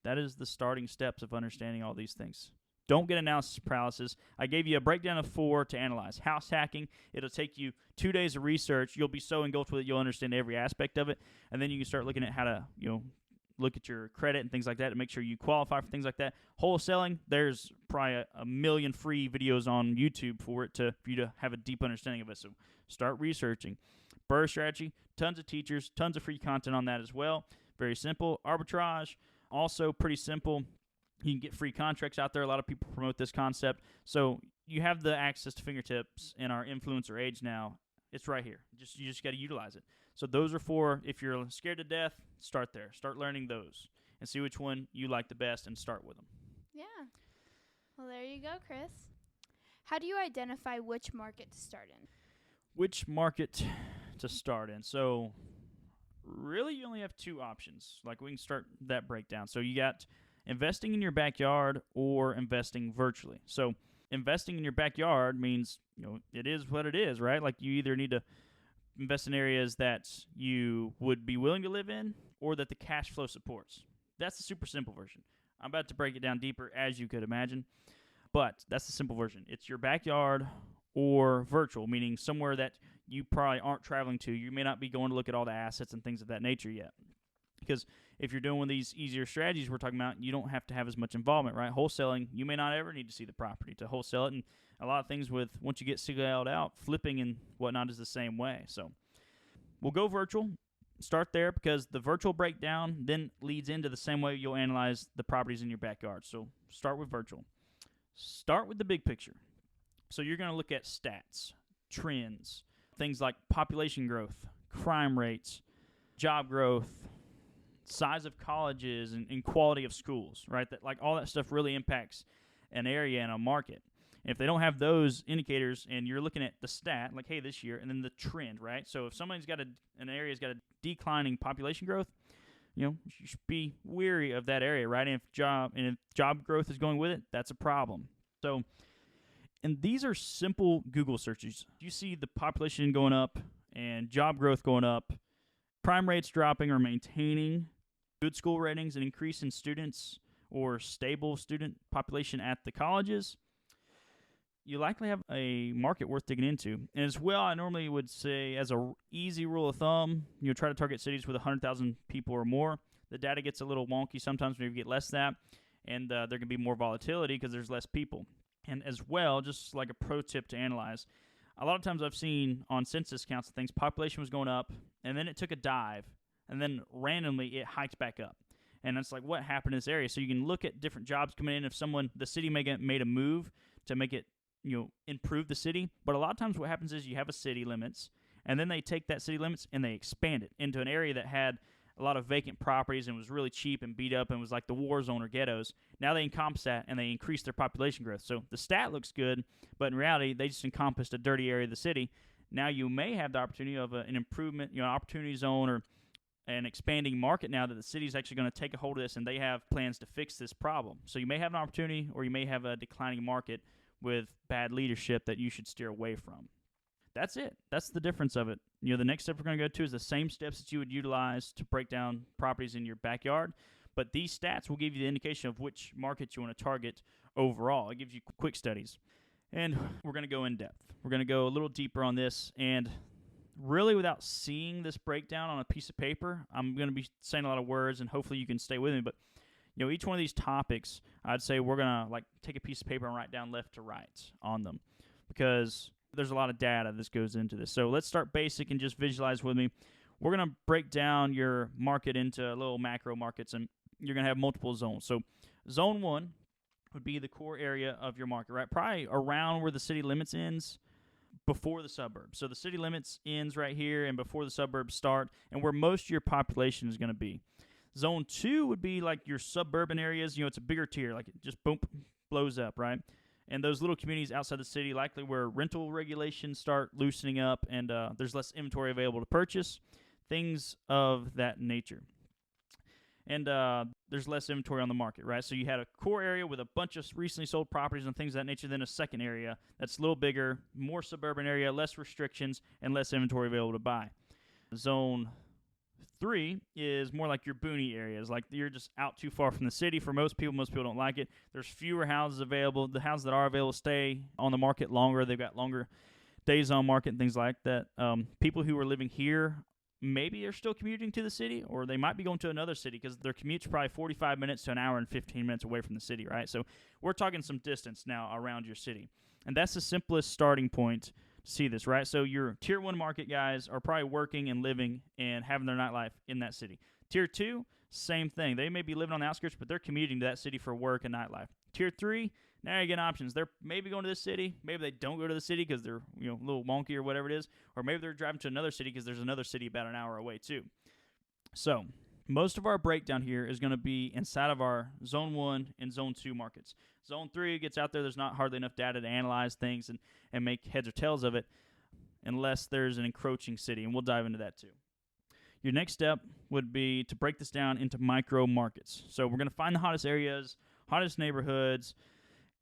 That is the starting steps of understanding all these things. Don't get analysis paralysis. I gave you a breakdown of 4 to analyze. House hacking, it'll take you 2 days of research. You'll be so engulfed with it, you'll understand every aspect of it. And then you can start looking at how to, look at your credit and things like that to make sure you qualify for things like that. Wholesaling, there's probably a million free videos on YouTube for you to have a deep understanding of it. So start researching. Burr strategy, tons of teachers, tons of free content on that as well. Very simple. Arbitrage, also pretty simple. You can get free contracts out there. A lot of people promote this concept. So you have the access to fingertips in our influencer age now. It's right here. You just got to utilize it. So those are 4. If you're scared to death, start there. Start learning those and see which one you like the best and start with them. Yeah. Well, there you go, Chris. How do you identify which market to start in? Which market to start in? So really you only have 2 options. Like, we can start that breakdown. So you got investing in your backyard or investing virtually. So investing in your backyard means, it is what it is, right? Like, you either need to invest in areas that you would be willing to live in or that the cash flow supports. That's the super simple version. I'm about to break it down deeper, as you could imagine, but that's the simple version. It's your backyard or virtual, meaning somewhere that you probably aren't traveling to. You may not be going to look at all the assets and things of that nature yet. Because if you're doing one of these easier strategies we're talking about, you don't have to have as much involvement, right? Wholesaling, you may not ever need to see the property to wholesale it, and a lot of things with once you get scaled out, flipping and whatnot is the same way. So we'll go virtual. Start there because the virtual breakdown then leads into the same way you'll analyze the properties in your backyard. So start with virtual. Start with the big picture. So you're going to look at stats, trends, things like population growth, crime rates, job growth, size of colleges, and quality of schools, right? That, like, all that stuff really impacts an area and a market. And if they don't have those indicators and you're looking at the stat, like, hey, this year, and then the trend, right? So if somebody's got an area's got a declining population growth, you should be weary of that area, right? And if job growth is going with it, that's a problem. So, and these are simple Google searches. You see the population going up and job growth going up, crime rates dropping or maintaining, good school ratings, an increase in students or stable student population at the colleges, you likely have a market worth digging into. And as well, I normally would say, as a easy rule of thumb, try to target cities with 100,000 people or more. The data gets a little wonky sometimes when you get less than that, and there can be more volatility because there's less people. And as well, just like a pro tip to analyze, a lot of times I've seen on census counts and things, population was going up, and then it took a dive, and then randomly it hiked back up. And it's like, what happened in this area? So you can look at different jobs coming in. If the city made a move to make it, improve the city. But a lot of times what happens is you have a city limits, and then they take that city limits and they expand it into an area that had a lot of vacant properties and was really cheap and beat up and was like the war zone or ghettos. Now they encompass that and they increase their population growth. So the stat looks good, but in reality, they just encompassed a dirty area of the city. Now you may have the opportunity of an improvement, an opportunity zone or an expanding market now that the city's actually going to take a hold of this and they have plans to fix this problem. So you may have an opportunity or you may have a declining market with bad leadership that you should steer away from. That's it. That's the difference of it. The next step we're going to go to is the same steps that you would utilize to break down properties in your backyard, but these stats will give you the indication of which markets you want to target overall. It gives you quick studies. And we're going to go in depth. We're going to go a little deeper on this, and really without seeing this breakdown on a piece of paper, I'm going to be saying a lot of words, and hopefully you can stay with me, but each one of these topics, I'd say we're going to take a piece of paper and write down left to right on them because there's a lot of data that goes into this. So let's start basic and just visualize with me. We're going to break down your market into little macro markets, and you're going to have multiple zones. So zone 1 would be the core area of your market, right? Probably around where the city limits ends before the suburbs. So the city limits ends right here and before the suburbs start, and where most of your population is going to be. Zone 2 would be like your suburban areas. It's a bigger tier, like it just boom, blows up, right? And those little communities outside the city, likely where rental regulations start loosening up and there's less inventory available to purchase, things of that nature. And there's less inventory on the market, right? So you had a core area with a bunch of recently sold properties and things of that nature, then a second area that's a little bigger, more suburban area, less restrictions, and less inventory available to buy. Zone 3 is more like your boony areas, like you're just out too far from the city. For most people don't like it. There's fewer houses available. The houses that are available stay on the market longer. They've got longer days on market and things like that. People who are living here, maybe they're still commuting to the city, or they might be going to another city because their commute's probably 45 minutes to an hour and 15 minutes away from the city, right? So we're talking some distance now around your city. And that's the simplest starting point to see this, right? So your Tier 1 market guys are probably working and living and having their nightlife in that city. Tier 2, same thing. They may be living on the outskirts, but they're commuting to that city for work and nightlife. Tier 3, now you get options. They're maybe going to this city. Maybe they don't go to the city because they're a little wonky or whatever it is. Or maybe they're driving to another city because there's another city about an hour away too. So most of our breakdown here is going to be inside of our Zone 1 and Zone 2 markets. Zone 3 gets out there. There's not hardly enough data to analyze things and make heads or tails of it unless there's an encroaching city, and we'll dive into that too. Your next step would be to break this down into micro markets. So we're going to find the hottest areas, hottest neighborhoods,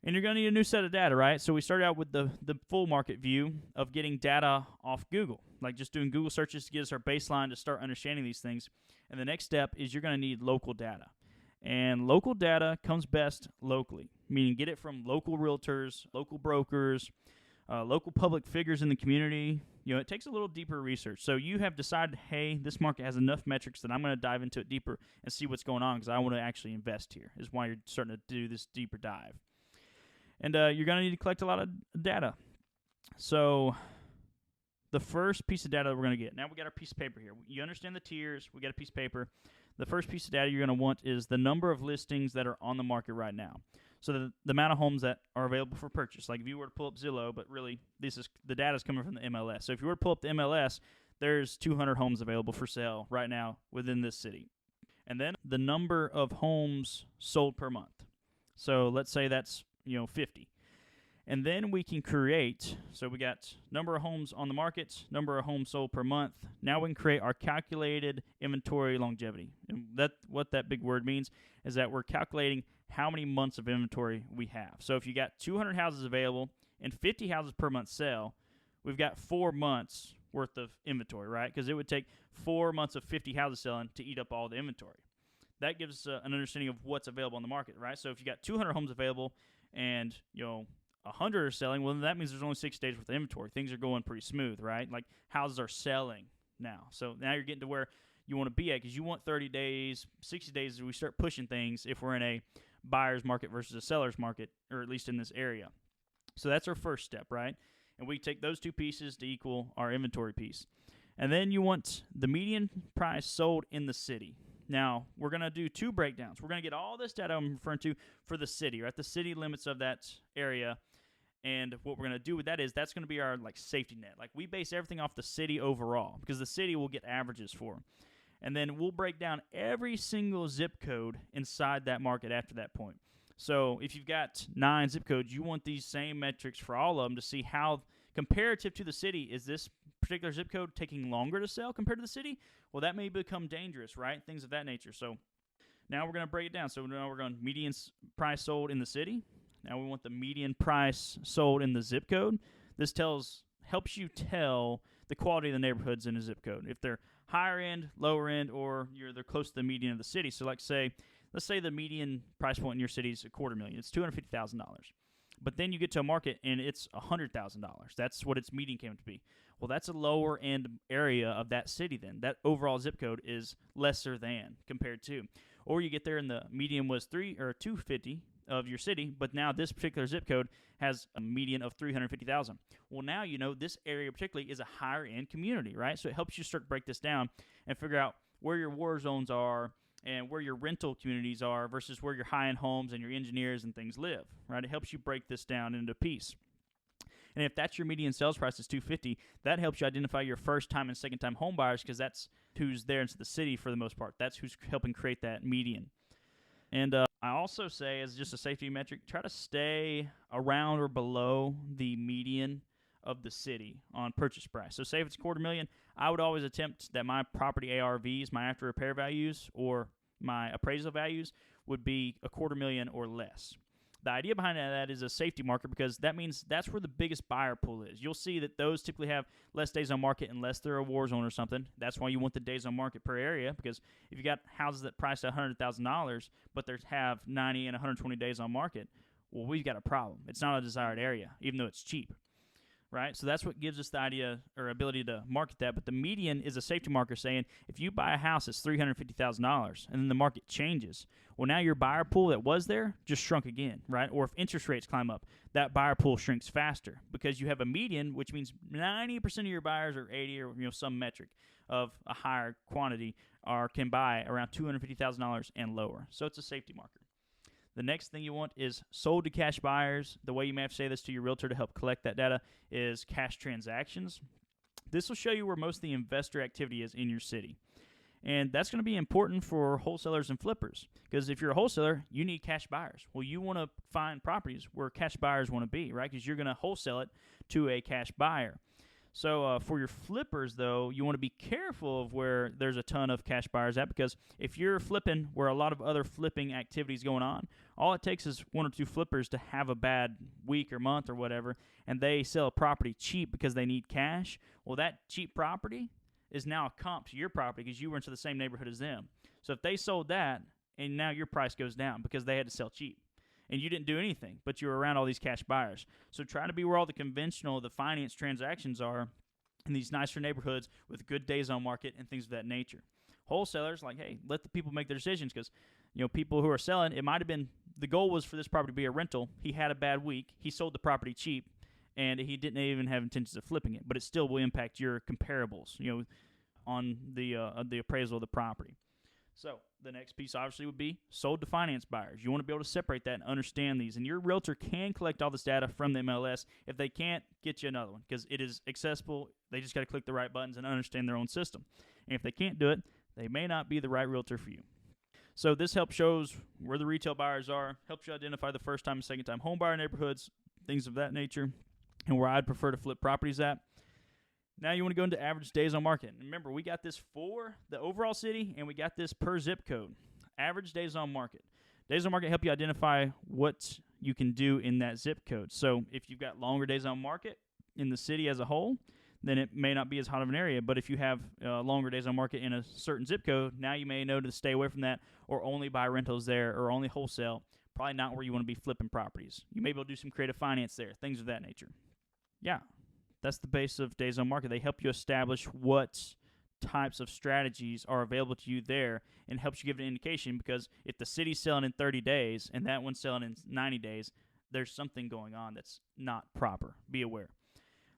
and you're going to need a new set of data, right? So we started out with the full market view of getting data off Google, like just doing Google searches to get us our baseline to start understanding these things. And the next step is you're going to need local data. And local data comes best locally, meaning get it from local realtors, local brokers, local public figures in the community. It takes a little deeper research. So you have decided, hey, this market has enough metrics that I'm going to dive into it deeper and see what's going on because I want to actually invest here, is why you're starting to do this deeper dive. And you're going to need to collect a lot of data. So the first piece of data that we're going to get, now we got our piece of paper here. You understand the tiers. We got a piece of paper. The first piece of data you're going to want is the number of listings that are on the market right now. So the amount of homes that are available for purchase. Like if you were to pull up Zillow, but really the data is coming from the MLS. So if you were to pull up the MLS, there's 200 homes available for sale right now within this city. And then the number of homes sold per month. So let's say that's 50. And then we can create, so we got number of homes on the market, number of homes sold per month. Now we can create our calculated inventory longevity. And what that big word means is that we're calculating how many months of inventory we have. So if you got 200 houses available and 50 houses per month sell, we've got 4 months worth of inventory, right? Because it would take 4 months of 50 houses selling to eat up all the inventory. That gives us an understanding of what's available on the market, right? So if you got 200 homes available and 100 are selling, well, then that means there's only 6 days worth of inventory. Things are going pretty smooth, right? Like houses are selling now. So now you're getting to where you want to be at because you want 30 days, 60 days as we start pushing things if we're in a buyer's market versus a seller's market, or at least in this area. So that's our first step, right? And we take those two pieces to equal our inventory piece. And then you want the median price sold in the city. Now, we're going to do 2 breakdowns. We're going to get all this data I'm referring to for the city, right? The city limits of that area. And what we're going to do with that is that's going to be our safety net. Like we base everything off the city overall because the city will get averages for. And then we'll break down every single zip code inside that market after that point. So if you've got 9 zip codes, you want these same metrics for all of them to see how, comparative to the city, is this particular zip code taking longer to sell compared to the city? Well, that may become dangerous, right? Things of that nature. So now we're going to break it down. So now we're going median price sold in the city. Now we want the median price sold in the zip code. This helps you tell the quality of the neighborhoods in a zip code. If they're higher end, lower end, or they're close to the median of the city. So let's say the median price point in your city is $250,000. It's $250,000. But then you get to a market and it's $100,000. That's what its median came to be. Well, that's a lower end area of that city then. That overall zip code is lesser than compared to. Or you get there and the median was 250 of your city, but now this particular zip code has a median of 350,000. Well, now this area particularly is a higher end community, right? So it helps you start to break this down and figure out where your war zones are and where your rental communities are versus where your high-end homes and your engineers and things live, right? It helps you break this down into a piece. And if that's your median sales price is $250,000, that helps you identify your first-time and second-time home buyers because that's who's there into the city for the most part. That's who's helping create that median. And I also say, as just a safety metric, try to stay around or below the median of the city on purchase price. So say if it's $250,000, I would always attempt that my property ARVs, my after repair values, or my appraisal values would be $250,000 or less. The idea behind that is a safety marker because that means that's where the biggest buyer pool is. You'll see that those typically have less days on market unless they're a war zone or something. That's why you want the days on market per area because if you got houses that price at $100,000 but they have 90 and 120 days on market, well, we've got a problem. It's not a desired area, even though it's cheap. Right? So that's what gives us the idea or ability to market that. But the median is a safety marker saying if you buy a house that's $350,000 and then the market changes, well, now your buyer pool that was there just shrunk again, right? Or if interest rates climb up, that buyer pool shrinks faster because you have a median, which means 90% of your buyers or 80 or some metric of a higher quantity can buy around $250,000 and lower. So it's a safety marker. The next thing you want is sold to cash buyers. The way you may have to say this to your realtor to help collect that data is cash transactions. This will show you where most of the investor activity is in your city. And that's going to be important for wholesalers and flippers because if you're a wholesaler, you need cash buyers. Well, you want to find properties where cash buyers want to be, right? Because you're going to wholesale it to a cash buyer. So for your flippers, though, you want to be careful of where there's a ton of cash buyers at because if you're flipping where a lot of other flipping activities going on, all it takes is 1 or 2 flippers to have a bad week or month or whatever, and they sell a property cheap because they need cash. Well, that cheap property is now a comp to your property because you were into the same neighborhood as them. So if they sold that, and now your price goes down because they had to sell cheap. and you didn't do anything, but you were around all these cash buyers. So try to be where all the finance transactions are in these nicer neighborhoods with good days on market and things of that nature. Wholesalers, like, hey, let the people make their decisions, because people who are selling, it might have been the goal was for this property to be a rental. He had a bad week. He sold the property cheap, and he didn't even have intentions of flipping it. But it still will impact your comparables, on the appraisal of the property. So the next piece obviously would be sold to finance buyers. You want to be able to separate that and understand these. And your realtor can collect all this data from the MLS. If they can't, get you another one, because it is accessible. They just got to click the right buttons and understand their own system. And if they can't do it, they may not be the right realtor for you. So this helps shows where the retail buyers are, helps you identify the first time and second time home buyer neighborhoods, things of that nature, and where I'd prefer to flip properties at. Now you want to go into average days on market. And remember, we got this for the overall city, and we got this per zip code. Average days on market. Days on market help you identify what you can do in that zip code. So if you've got longer days on market in the city as a whole, then it may not be as hot of an area. But if you have longer days on market in a certain zip code, now you may know to stay away from that or only buy rentals there or only wholesale. Probably not where you want to be flipping properties. You may be able to do some creative finance there, things of that nature. Yeah, that's the base of days on market. They help you establish what types of strategies are available to you there, and helps you give an indication, because if the city's selling in 30 days and that one's selling in 90 days, there's something going on that's not proper. Be aware.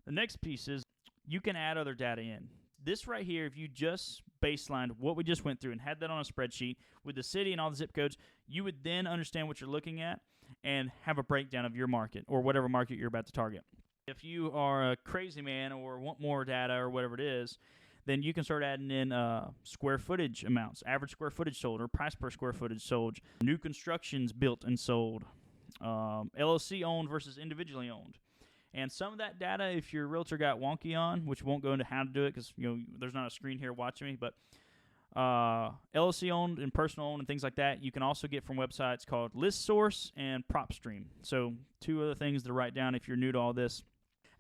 The next piece is you can add other data in. This right here, if you just baselined what we just went through and had that on a spreadsheet with the city and all the zip codes, you would then understand what you're looking at and have a breakdown of your market or whatever market you're about to target. If you are a crazy man or want more data or whatever it is, then you can start adding in square footage amounts, average square footage sold or price per square footage sold, new constructions built and sold, LLC owned versus individually owned. And some of that data, if your realtor got wonky on, which won't go into how to do it because there's not a screen here watching me, but LLC owned and personal owned and things like that, you can also get from websites called ListSource and PropStream. So two other things to write down if you're new to all this.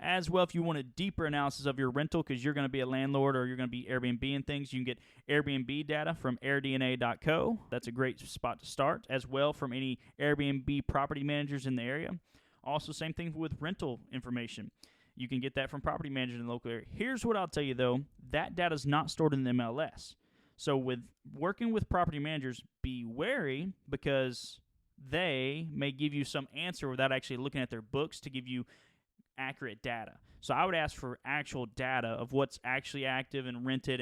As well, if you want a deeper analysis of your rental because you're going to be a landlord or you're going to be Airbnb and things, you can get Airbnb data from airdna.co. That's a great spot to start. As well, from any Airbnb property managers in the area. Also, same thing with rental information. You can get that from property managers in the local area. Here's what I'll tell you, though. That data is not stored in the MLS. So with working with property managers, be wary, because they may give you some answer without actually looking at their books to give you accurate data. So I would ask for actual data of what's actually active and rented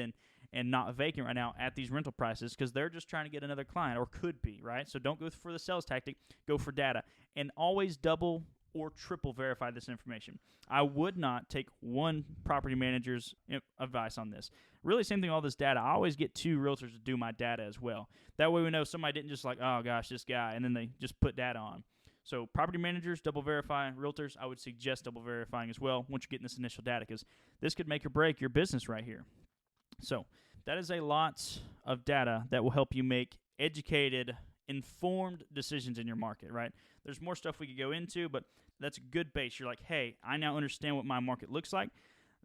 and not vacant right now at these rental prices, because they're just trying to get another client, or could be, right? So don't go for the sales tactic, go for data. And always double or triple verify this information. I would not take one property manager's advice on this. Really, same thing, all this data. I always get two realtors to do my data as well. That way we know somebody didn't just like, oh gosh, this guy, and then they just put data on. So property managers, double verify. Realtors, I would suggest double verifying as well once you're getting this initial data, because this could make or break your business right here. So that is a lot of data that will help you make educated, informed decisions in your market, right? There's more stuff we could go into, but that's a good base. You're like, hey, I now understand what my market looks like.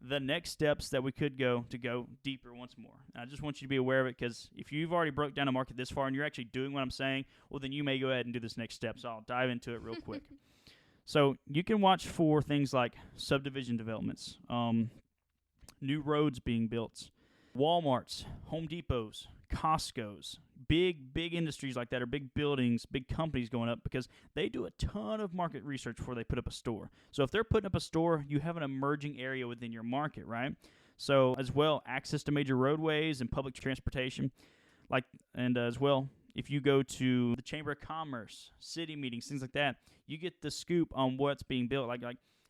The next steps that we could go to go deeper once more. And I just want you to be aware of it, because if you've already broke down a market this far and you're actually doing what I'm saying, well, then you may go ahead and do this next step. So I'll dive into it real quick. So you can watch for things like subdivision developments, new roads being built, Walmarts, Home Depots, Costco's, big industries like that, or big buildings, big companies going up, because they do a ton of market research before they put up a store. So if they're putting up a store, you have an emerging area within your market, right? So as well, access to major roadways and public transportation, and as well, if you go to the Chamber of Commerce, city meetings, things like that, you get the scoop on what's being built. Like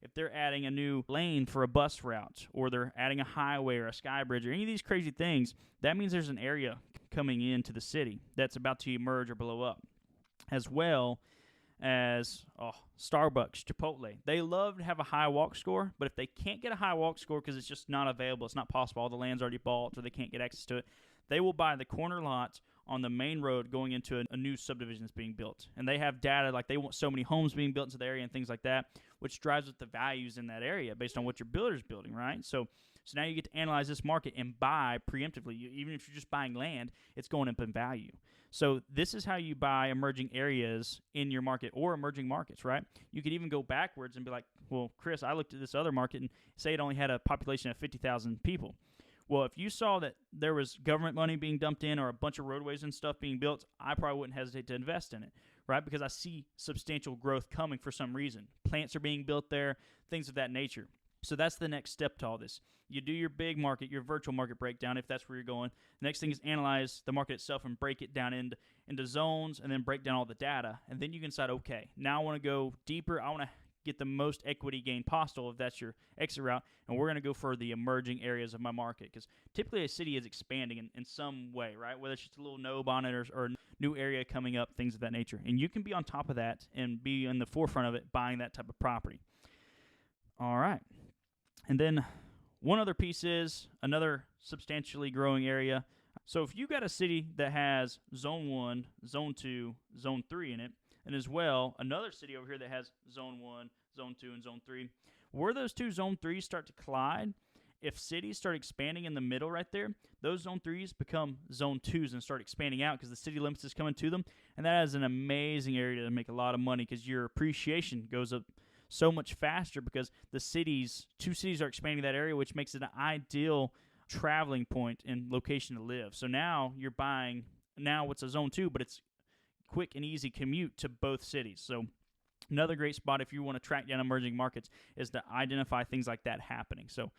if they're adding a new lane for a bus route, or they're adding a highway or a sky bridge or any of these crazy things, that means there's an area coming into the city that's about to emerge or blow up. As well as Starbucks, Chipotle. They love to have a high walk score, but if they can't get a high walk score because it's just not available, it's not possible, all the land's already bought or they can't get access to it, they will buy the corner lot on the main road going into a new subdivision that's being built. And they have data like they want so many homes being built into the area and things like that, which drives up the values in that area based on what your builder's building, right? So now you get to analyze this market and buy preemptively. Even if you're just buying land, it's going up in value. So this is how you buy emerging areas in your market or emerging markets, right? You could even go backwards and be like, well, Chris, I looked at this other market and say it only had a population of 50,000 people. Well, if you saw that there was government money being dumped in or a bunch of roadways and stuff being built, I probably wouldn't hesitate to invest in it, right? Because I see substantial growth coming for some reason. Plants are being built there, things of that nature. So that's the next step to all this. You do your big market, your virtual market breakdown, if that's where you're going. The next thing is analyze the market itself and break it down into zones and then break down all the data. And then you can decide, okay, now I want to go deeper. I want to get the most equity gain possible if that's your exit route. And we're going to go for the emerging areas of my market because typically a city is expanding in some way, right? Whether it's just a little node on it or a new area coming up, things of that nature. And you can be on top of that and be in the forefront of it buying that type of property. All right. And then one other piece is another substantially growing area. So if you got a city that has Zone 1, Zone 2, Zone 3 in it, and as well another city over here that has Zone 1, Zone 2, and Zone 3, where those two Zone 3s start to collide, if cities start expanding in the middle right there, those Zone 3s become Zone 2s and start expanding out because the city limits is coming to them. And that is an amazing area to make a lot of money because your appreciation goes up so much faster because two cities are expanding that area, which makes it an ideal traveling point and location to live. So now you're buying what's a Zone 2, but it's quick and easy commute to both cities. So another great spot if you want to track down emerging markets is to identify things like that happening. So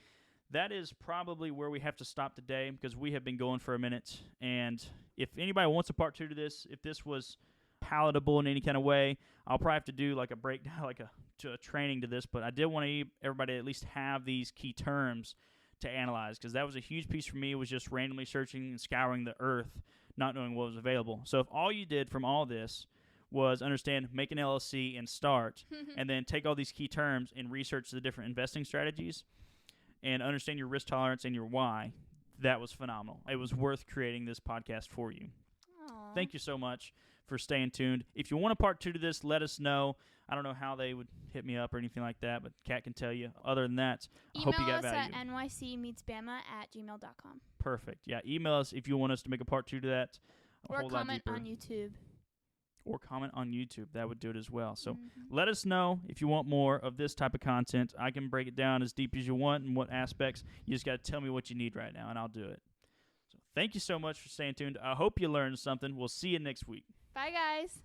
that is probably where we have to stop today because we have been going for a minute. And if anybody wants a part 2 to this, if this was palatable in any kind of way, I'll probably have to do like a breakdown, like a training to this, but I did want everybody to at least have these key terms to analyze because that was a huge piece for me. It was just randomly searching and scouring the earth, not knowing what was available. So if all you did from all this was understand, make an LLC and start, and then take all these key terms and research the different investing strategies and understand your risk tolerance and your why, that was phenomenal. It was worth creating this podcast for you. Aww. Thank you so much for staying tuned. If you want a part 2 to this, let us know. I don't know how they would hit me up or anything like that, but Kat can tell you. Other than that, I hope you got value. Email us at nycmeetsbama@gmail.com. Perfect. Yeah, email us if you want us to make a part 2 to that. Or comment on YouTube. Or comment on YouTube. That would do it as well. So let us know if you want more of this type of content. I can break it down as deep as you want and what aspects. You just got to tell me what you need right now, and I'll do it. So thank you so much for staying tuned. I hope you learned something. We'll see you next week. Bye, guys.